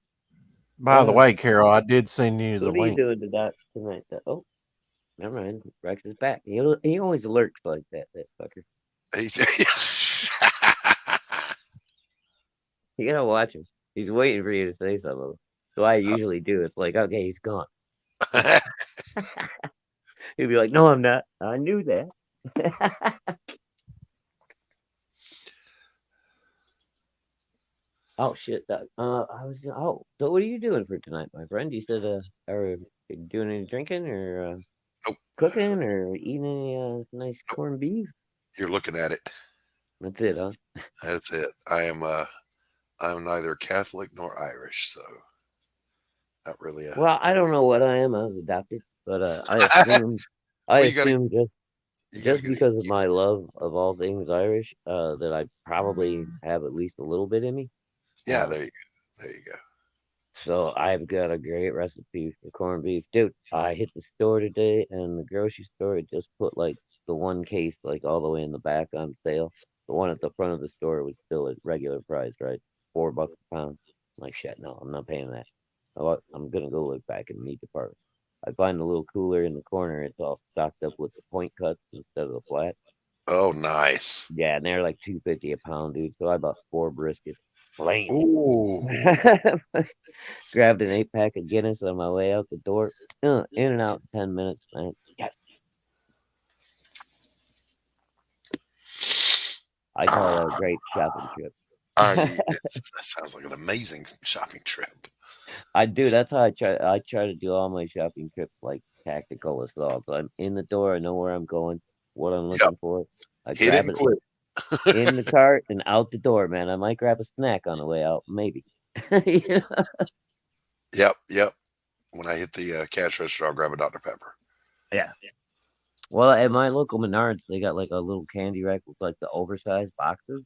By the way, Carol, I did send you the What are link. you doing tonight? Oh, never mind. Rex is back. He always lurks like that fucker. You gotta watch him. He's waiting for you to say something. So I usually do. It's like, okay, he's gone. He'll be like, no, I'm not. I knew that. Oh shit! So what are you doing for tonight, my friend? You said, are you doing any drinking or Nope. cooking or eating any nice corned beef? You're looking at it. That's it, huh? That's it. I'm neither Catholic nor Irish, so not really. Well, I don't know what I am. I was adopted, but I assume just because of my love of all things Irish, that I probably have at least a little bit in me. Yeah, there you go. So I've got a great recipe for corned beef. Dude, I hit the store today and the grocery store had just put like the one case like all the way in the back on sale. The one at the front of the store was still at regular price, right? $4 a pound. I'm like, shit, no, I'm not paying that. I'm gonna go look back in the meat department. I find a little cooler in the corner. It's all stocked up with the point cuts instead of the flat. Oh, nice. Yeah, and they're like $2.50 a pound, dude. So I bought 4 briskets. Plain. Ooh. Grabbed an 8-pack of Guinness on my way out the door. In and out in 10 minutes, man. Yes. I call it a great shopping trip. That sounds like an amazing shopping trip. That's how I try to do all my shopping trips like tactical assault. I'm in the door, I know where I'm going, what I'm looking for. I Hit grab it and it quit. in the cart and out the door, man. I might grab a snack on the way out, maybe. You know? Yep. When I hit the cash register, I'll grab a Dr. Pepper. Yeah. Well, at my local Menards, they got like a little candy rack with like the oversized boxes,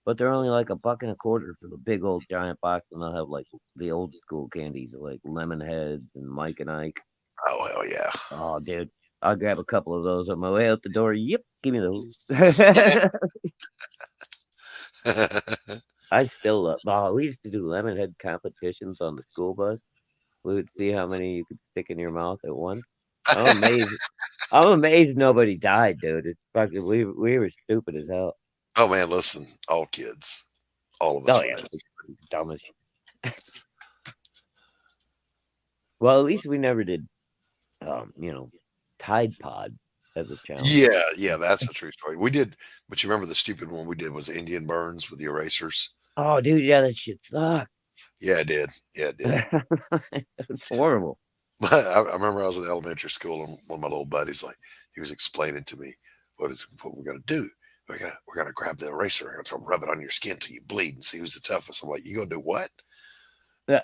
but they're only like $1.25 for the big old giant box, and they'll have like the old school candies like Lemon Heads and Mike and Ike. Oh, hell yeah. Oh, dude, I'll grab a couple of those on my way out the door. Yep, give me those. I still love. Oh, we used to do lemon head competitions on the school bus. We would see how many you could stick in your mouth at once. I'm amazed. I'm amazed nobody died, dude. It's fucking. We were stupid as hell. Oh man, listen, all kids, all of us. Oh yeah, dumb as shit. Well, at least we never did, Tide Pod as a challenge. Yeah, that's a true story. We did, but you remember the stupid one we did was Indian burns with the erasers. Oh, dude, yeah, that shit sucked. Yeah, it did. It's horrible. I remember I was in elementary school, and one of my little buddies, he was explaining to me what we're gonna do. We're gonna grab the eraser and rub it on your skin till you bleed and see who's the toughest. I'm like, you gonna do what? Yeah.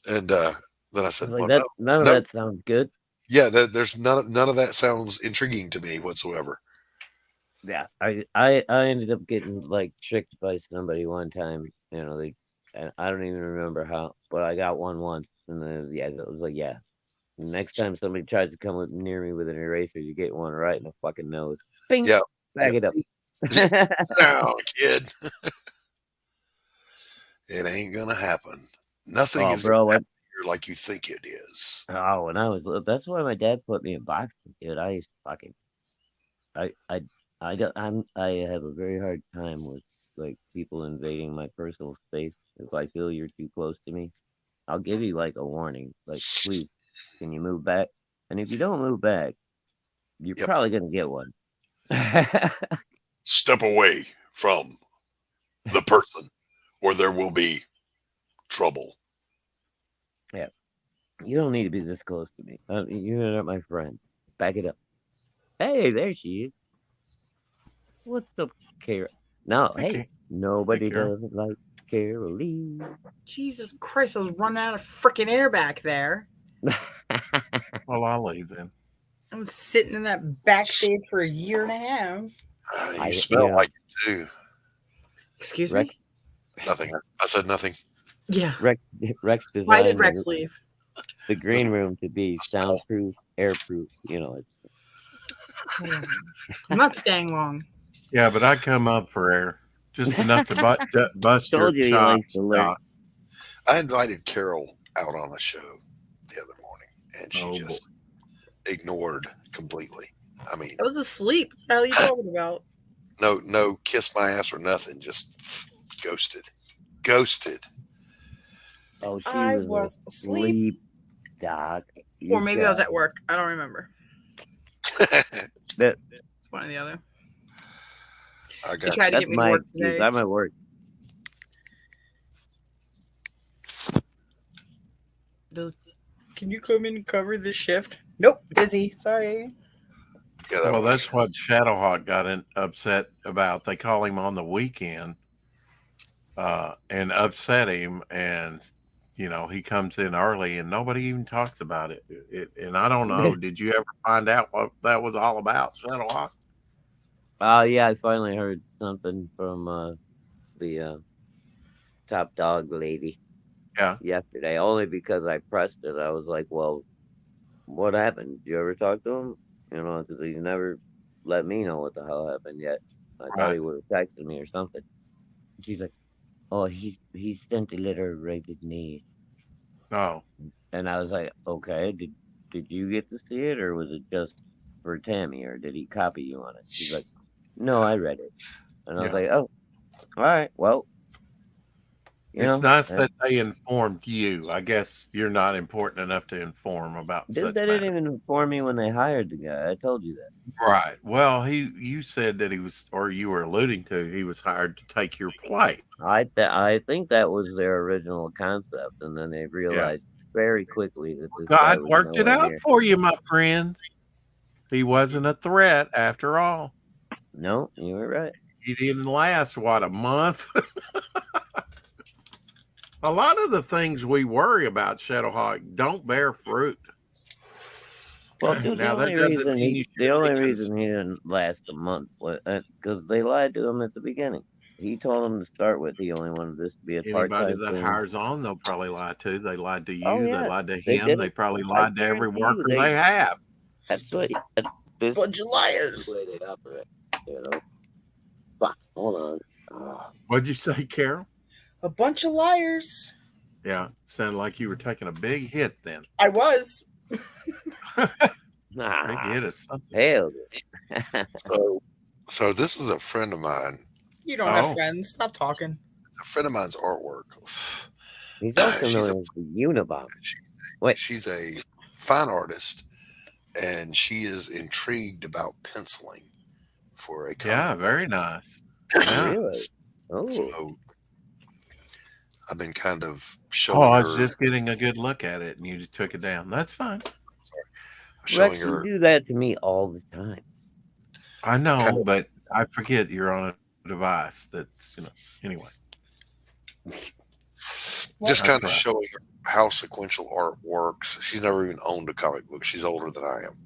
And then I said, Like well, none of that sounds good. Yeah, there's none of that sounds intriguing to me whatsoever. Yeah, I ended up getting tricked by somebody one time. And I don't even remember how, but I got one once, and then it was like, yeah. Next time somebody tries to come near me with an eraser, you get one right in the fucking nose. Bing, yeah, bag it up. No, kid. It ain't gonna happen. Nothing is gonna happen here like you think it is. Oh, when I was little, that's why my dad put me in boxing, dude. I used to fucking, I have a very hard time with people invading my personal space. If I feel you're too close to me, I'll give you a warning, please, can you move back? And if you don't move back, you're probably gonna get one. Step away from the person, or there will be trouble. Yeah, you don't need to be this close to me. You're not my friend. Back it up. Hey, there she is. What's up, Carol? No, Okay. hey, nobody Carol. doesn't like Caroline. Jesus Christ, I was running out of freaking air back there. Well, I'll leave then. I was sitting in that backstage for a year and a half. You smell like it too. Excuse Rex, me? Nothing. I said nothing. Yeah. Rex designed Why did Rex leave? the green room to be soundproof, airproof. I'm not staying long. Yeah, but I come up for air, just enough to bust your Told you he likes chops. to learn. I invited Carol out on a show the other morning, and she just ignored completely. I mean, I was asleep. What the hell are you talking about? no kiss my ass or nothing. Just ghosted. Oh, she I was was asleep. Doc. Or maybe I was at work. I don't remember. That, It's one or the other. I They got tried to that's get me to my work excuse. today. I'm at work. Can you come in and cover this shift? Nope, busy. Sorry. Yeah, Well, that's what Shadowhawk got upset about. They call him on the weekend and upset him, and he comes in early, and nobody even talks about it. And I don't know. Did you ever find out what that was all about, Shadowhawk? Yeah, I finally heard something from the top dog lady. Yeah. Yesterday, only because I pressed it. I was like, "Well, what happened? Did you ever talk to him? Because he's never let me know what the hell happened yet. I thought he would have texted me or something." She's like, "Oh, he sent a letter right at me." Oh. And I was like, "Okay, did you get to see it, or was it just for Tammy, or did he copy you on it?" She's like, "No, I read it." And I was like, "Oh, all right, well." It's nice that they informed you. I guess you're not important enough to inform about Dude, such they matters. didn't even inform me when they hired the guy. I told you that. Right. Well, you said that he was, or you were alluding to, he was hired to take your place. I think that was their original concept, and then they realized very quickly that this guy God was worked it nowhere out near. for you, my friend. He wasn't a threat after all. No, you were right. He didn't last, a month? A lot of the things we worry about, Shadowhawk, don't bear fruit. Well, dude, Now, the that only doesn't reason mean you he should the only take his- reason he didn't last a month was because they lied to him at the beginning. He told him to start with he only wanted this to be a Anybody part-time that thing. hires on, they'll probably lie to. They lied to you. Oh, They yeah. lied to They him. did They it. probably I lied to every guarantee you worker they have. That's what This Bunch of liars. the way they operate, you know. Fuck, hold on. What'd you say, Carol? A bunch of liars. Yeah, sounded like you were taking a big hit then. I was. Big Nah, hit of something. hell. So this is a friend of mine. You don't have Oh. friends. Stop talking. A friend of mine's artwork. He's also She's known a- as the Unabomber. Wait. She's a fine artist, and she is intrigued about penciling for a Yeah, comic. very nice. Yeah. Really? Oh, So I've been kind of Oh, showing I her, was just getting a good look at it, and you just took it down. That's fine. showing Rex, her. you do that to me all the time. I know, Kind of- but I forget you're on a device that's, anyway. Just kind of Right. showing her how sequential art works. She's never even owned a comic book. She's older than I am.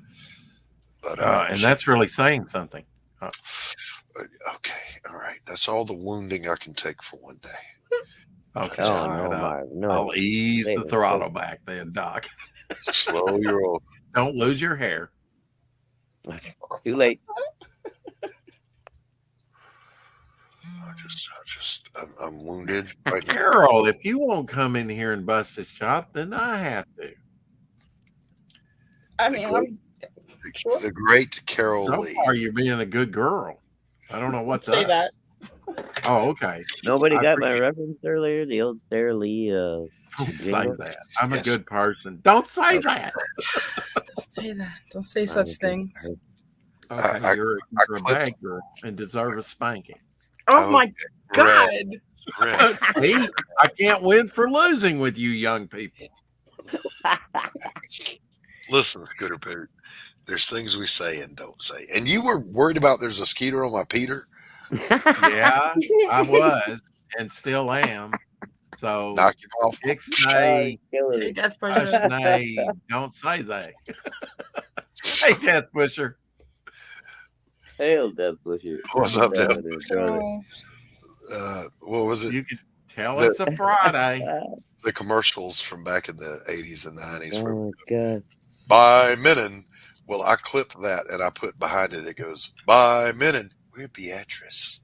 But And that's really saying something. okay, all right. That's all the wounding I can take for one day. Okay, Oh, all no, right, Marv, no. I'll ease Wait a the minute. throttle back then, Doc. Slow your roll. Don't lose your hair. Too late. I'm wounded right now. Carol, if you won't come in here and bust his shop, then I have to. I The mean, great- I'm sure. The great Carol So Lee. far, you're being a good girl. I don't know what's Say up. that. Oh, okay. Nobody I got my forget. reference earlier? The old Sarah Lee. Don't say Jingle? that. I'm Yes. a good person. Don't say Okay. that. Don't say that. Don't say I'm such a good things. person. Okay, I you're a clipped- bad girl and deserve a spanking. Oh my God. Rex, See, I can't win for losing with you young people. listen, Scooter Pooter. There's things we say and don't say. And you were worried about there's a skeeter on my Peter. Yeah, I was and still am. So, Knock him off. Ixnay, Killing Hey, it. that's precious. Ushnay, don't say that. Hey, Death Pusher. Hail, Death Busher. What's up, Death Brother, brother. What was it? You can tell it's a Friday. The commercials from back in the 80s and 90s for Oh, God. By Menon. Well, I clipped that and I put behind it, it goes, By Menon, we're Beatrice.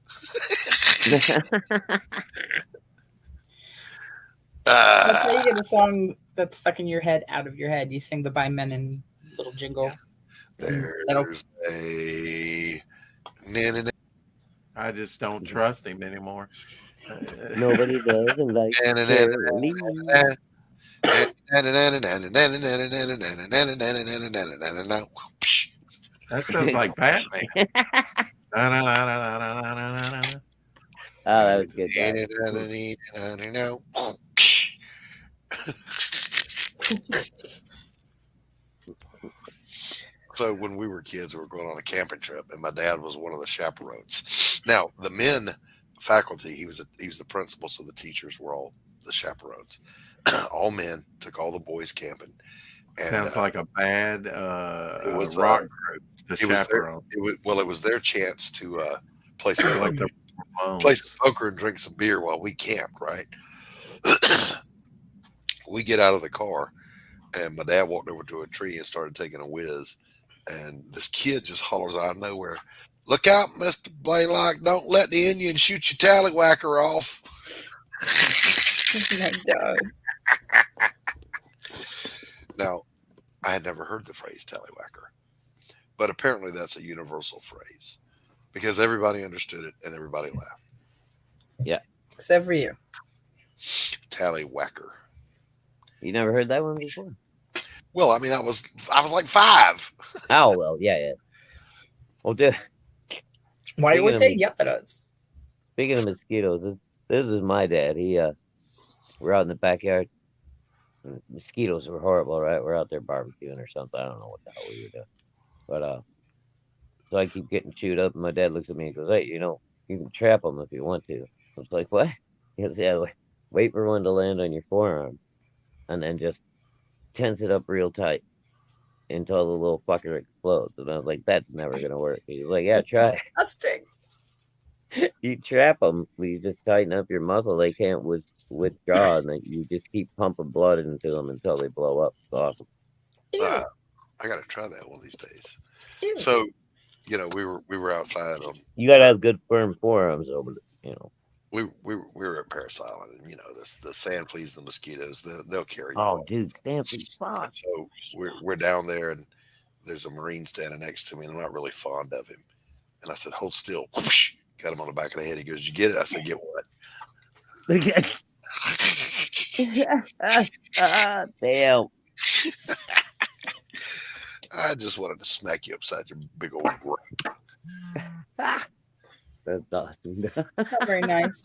That's how you get a song that's stuck in your head out of your head. You sing the By Men and little jingle. There's a. I just don't trust him anymore. Nobody doesn't like Sarah Lee. That sounds like Batman. Na-na-na-na-na-na-na-na-na. Oh, that was good. So when we were kids, we were going on a camping trip, and my dad was one of the chaperones. Now the men faculty, he was the principal, so the teachers were all the chaperones. All men, took all the boys camping. And, Sounds like a bad it was, rock group. The it was their, chaperone. it was their chance to play some Like poker, the Ramones. play some poker and drink some beer while we camped. Right? We get out of the car, and my dad walked over to a tree and started taking a whiz. And this kid just hollers out of nowhere, "Look out, Mr. Blaylock! Don't let the Indian shoot your tallywhacker off." Oh my God. Now, I had never heard the phrase tallywhacker, but apparently that's a universal phrase because everybody understood it and everybody laughed. Except for you. Tallywhacker. You never heard that one before? Well, I mean, I was like 5. Oh, well, yeah. Well, dude, Why you always Speaking of- yell at us? speaking of mosquitoes, this is my dad. We're out in the backyard. Mosquitoes were horrible, right? We're out there barbecuing or something. I don't know what the hell we were doing. But, so I keep getting chewed up, and my dad looks at me and goes, "Hey, you can trap them if you want to." I was like, "What?" He goes, "Yeah, wait for one to land on your forearm, and then just tense it up real tight until the little fucker explodes." And I was like, "That's never gonna work." He's like, "Yeah, try." Disgusting. You trap them, you just tighten up your muscle. They can't withdraw, and then you just keep pumping blood into them until they blow up. It's awesome. Ew. I got to try that one of these days. Cute. So, we were outside on. You gotta have good firm forearms over the, We were at Paris Island, and the sand fleas, the mosquitoes, they'll carry you. Oh, away. dude, Stanford, fuck. So we're down there, and there's a Marine standing next to me, and I'm not really fond of him. And I said, "Hold still." Whoosh, got him on the back of the head. He goes, "Did you get it?" I said, "Get what?" Damn. I just wanted to smack you upside your big old grape. That's awesome. Not very nice.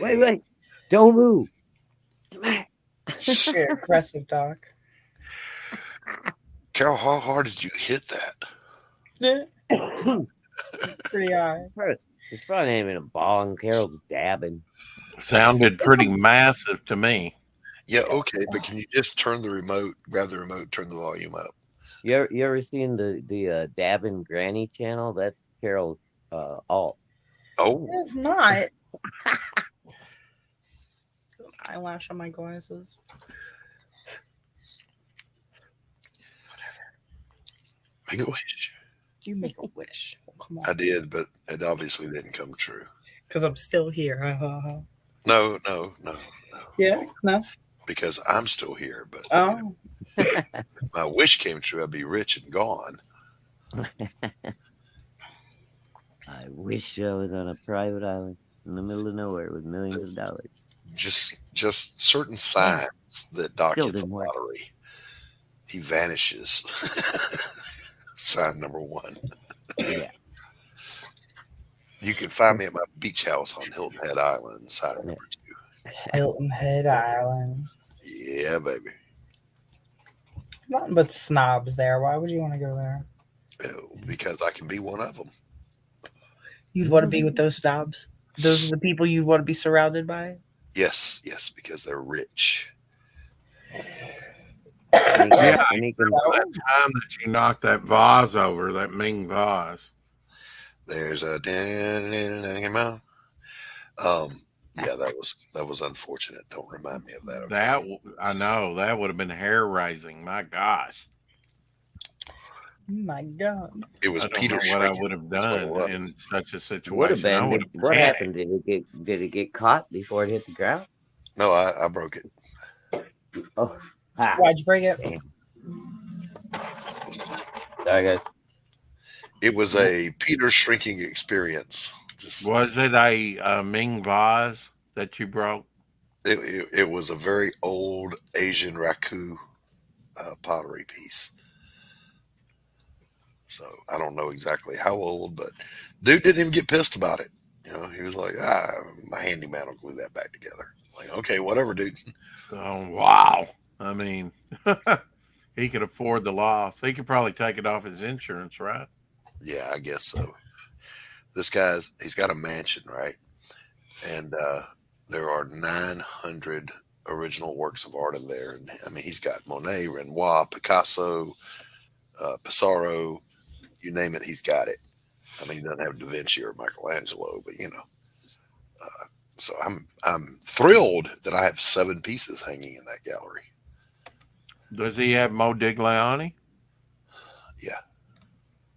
Wait. Don't move. Very aggressive, Doc. Carol, how hard did you hit that? Pretty high. It's probably not even a bong. Carol's dabbing. Sounded pretty massive to me. Yeah, okay, but can you just grab the remote, turn the volume up? You ever seen the dabbing granny channel? That's Carol's alt. Oh, It's not. Eyelash on my glasses. make a wish. You make a wish. Oh, come on. I did, but it obviously didn't come true. Because I'm still here. No. Yeah, no. Because I'm still here, but Oh. if my wish came true, I'd be rich and gone. I wish I was on a private island in the middle of nowhere with millions of dollars. Just certain signs that Doc Still hit the didn't work. lottery. He vanishes. Sign number one. Yeah. You can find me at my beach house on Hilton Head Island. Sign number two. Hilton Head Island. Yeah, baby. Nothing but snobs there. Why would you want to go there? Because I can be one of them. You'd want to be with those snobs. Those are the people you'd want to be surrounded by. Yes, because they're rich. And he can, That time that you knocked that vase over, that Ming vase. There's a yeah, that was unfortunate. Don't remind me of that. Okay? I know that would have been hair raising. My gosh, Oh my God. It was I don't Peter know what I Schrager. would have That's what it done was. in such a would have situation. I been. would have What panicked. happened? Did it get caught before it hit the ground? No, I broke it. Oh, ha. Why'd you break it? Sorry, guys. It was a Peter shrinking experience. Just Was it a Ming vase that you broke? it was a very old Asian raku pottery piece. So I don't know exactly how old, but dude didn't even get pissed about it. He was like, my handyman will glue that back together. Like, okay, whatever, dude. Oh wow! I mean, he could afford the loss. He could probably take it off his insurance, right? Yeah, I guess so. This he's got a mansion, right? And there are 900 original works of art in there. And I mean, he's got Monet, Renoir, Picasso, Pissarro, you name it, he's got it. I mean, he doesn't have Da Vinci or Michelangelo, but so I'm thrilled that I have 7 pieces hanging in that gallery. Does he have Modigliani? Yeah,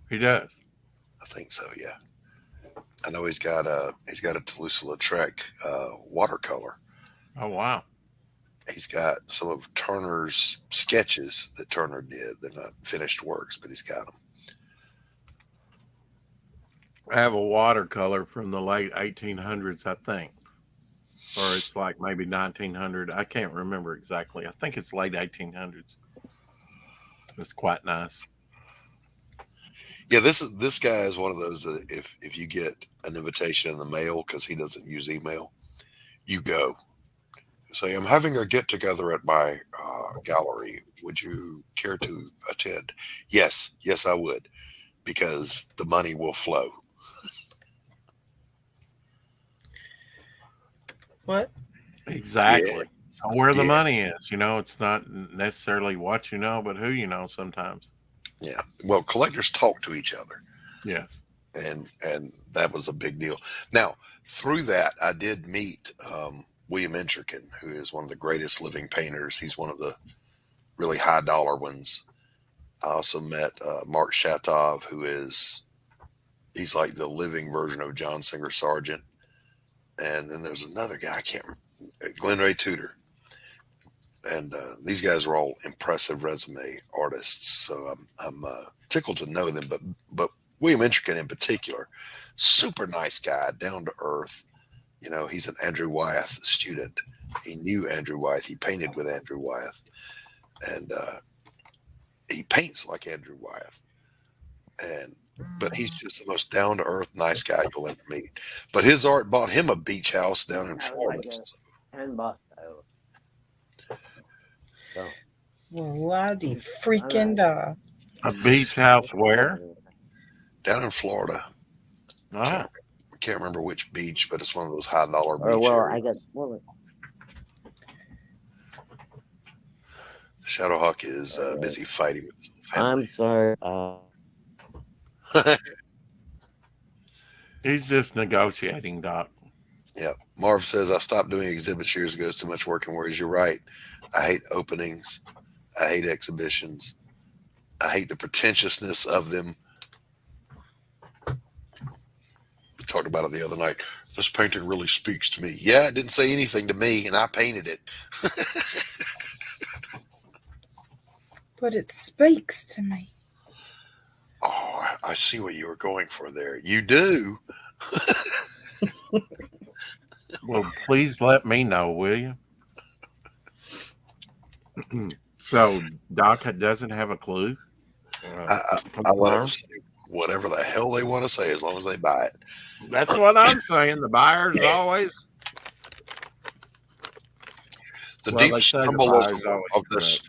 He does. I think so. Yeah, I know he's got a Toulouse-Lautrec watercolor. Oh wow! He's got some of Turner's sketches that Turner did. They're not finished works, but he's got them. I have a watercolor from the late 1800s, I think, or it's like maybe 1900. I can't remember exactly. I think it's late 1800s. It's quite nice. Yeah, this guy is one of those that if you get an invitation in the mail because he doesn't use email, you go. Say, I'm having a get together at my gallery. Would you care to attend? Yes, I would, because the money will flow. What? Exactly. Yeah. So where the Yeah. money is, it's not necessarily what you know, but who you know sometimes. Yeah. Well, collectors talk to each other. Yes. And that was a big deal. Now, through that, I did meet William Intrican, who is one of the greatest living painters. He's one of the really high dollar ones. I also met Mark Shatov, he's like the living version of John Singer Sargent. And then there's another guy, I can't remember, Glenn Ray Tudor. And these guys are all impressive resume artists. So I'm tickled to know them. But William Intrican in particular, super nice guy, down to earth. You know, he's an Andrew Wyeth student. He knew Andrew Wyeth. He painted with Andrew Wyeth. And he paints like Andrew Wyeth. But he's just the most down to earth, nice guy you'll ever meet. But his art bought him a beach house down in Florida. And Boston. So, Bloody freaking da. A beach house where? Down in Florida. Ah, I can't remember which beach, but it's one of those high dollar beach or well, areas. I got well, Shadowhawk is busy fighting with his family. I'm sorry. he's just negotiating, Doc. Yeah. Marv says, I stopped doing exhibits years ago. It's too much work and worries. You're right. I hate openings. I hate exhibitions. I hate the pretentiousness of them. We talked about it the other night. This painting really speaks to me. Yeah, it didn't say anything to me, and I painted it. But it speaks to me. Oh, I see what you were going for there. You do. Well, please let me know, will you? So Doc doesn't have a clue. I let them say whatever the hell they want to say as long as they buy it. That's what I'm saying. The buyers always. The Well, deep they say the symbolism buyer's always of this,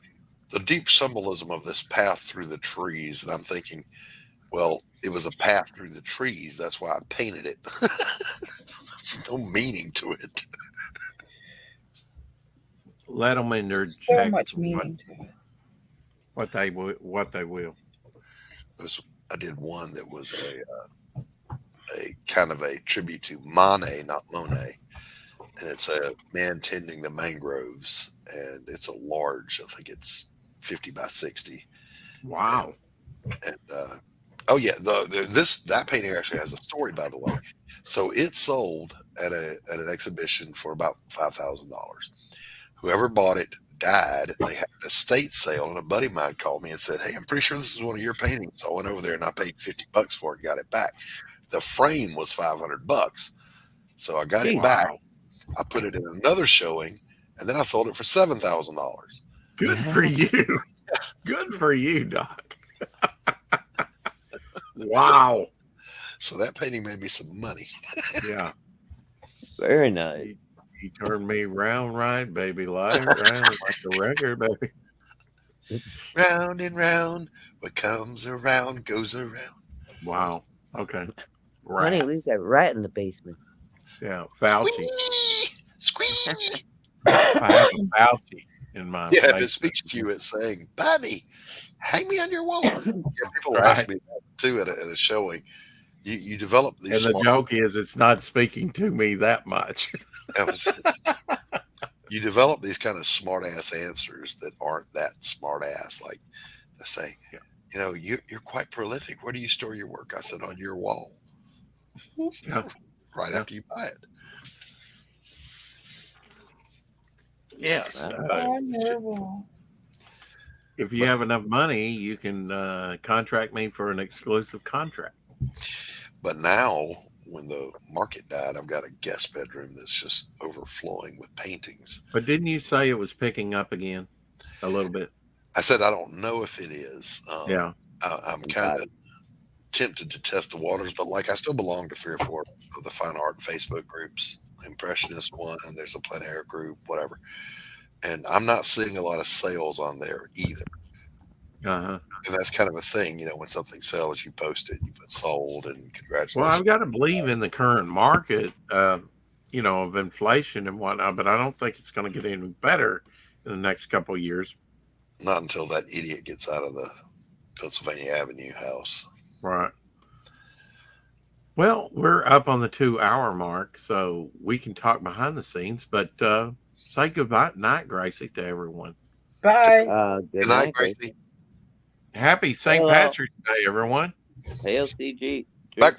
the deep symbolism of this path through the trees, and I'm thinking, well, it was a path through the trees. That's why I painted it. There's no meaning to it. Let them interject. So much meaning to it. What they will. I did one that was a kind of a tribute to Manet, not Monet, and it's a man tending the mangroves, and it's a large. I think it's 50 by 60. Wow. And oh yeah, that painting actually has a story, by the way. So it sold at an exhibition for about $5,000. Whoever bought it died. They had an estate sale, and a buddy of mine called me and said, "Hey, I'm pretty sure this is one of your paintings." So I went over there and I paid $50 for it and got it back. The frame was $500, so I got it back. I put it in another showing, and then I sold it for $7,000. Good for you. Good for you, Doc. Wow. So that painting made me some money. Yeah. Very nice. He turned me round right, baby, like round like a record, baby. Round and round, what comes around goes around. Wow. Okay. Honey, Right. leave that right in the basement. Yeah. Fauci. Squeeze. I have a Fauci in my Yeah, if it basement. speaks to you, it's saying, "Buy me, hang me on your wall." Yeah, people Right. ask me that too at a showing. You develop these. And the joke is it's not speaking to me that much. You develop these kind of smart ass answers that aren't that smart ass. Like they say, Yeah. you know, you're quite prolific. Where do you store your work? I said, on your wall, Yeah. right Yeah. after you buy it. Yes. Wonderful. If you have enough money, you can contract me for an exclusive contract. But now, when the market died, I've got a guest bedroom that's just overflowing with paintings. But didn't you say it was picking up again a little bit? I said, I don't know if it is. Yeah. I'm kind of tempted to test the waters, but like I still belong to 3 or 4 of the fine art Facebook groups. Impressionist one, and there's a plein air group, whatever. And I'm not seeing a lot of sales on there either. Uh-huh. And that's kind of a thing, you know, when something sells, you post it, you put sold, and congratulations. Well, I've got to believe in the current market, you know, of inflation and whatnot, but I don't think it's going to get any better in the next couple of years. Not until that idiot gets out of the Pennsylvania Avenue house. Right. Well, we're up on the 2-hour mark, so we can talk behind the scenes, but say goodbye night, Gracie, to everyone. Bye. Good Good night, night, Gracie. Happy St. Hello. Patrick's Day, everyone. Hail CG. Back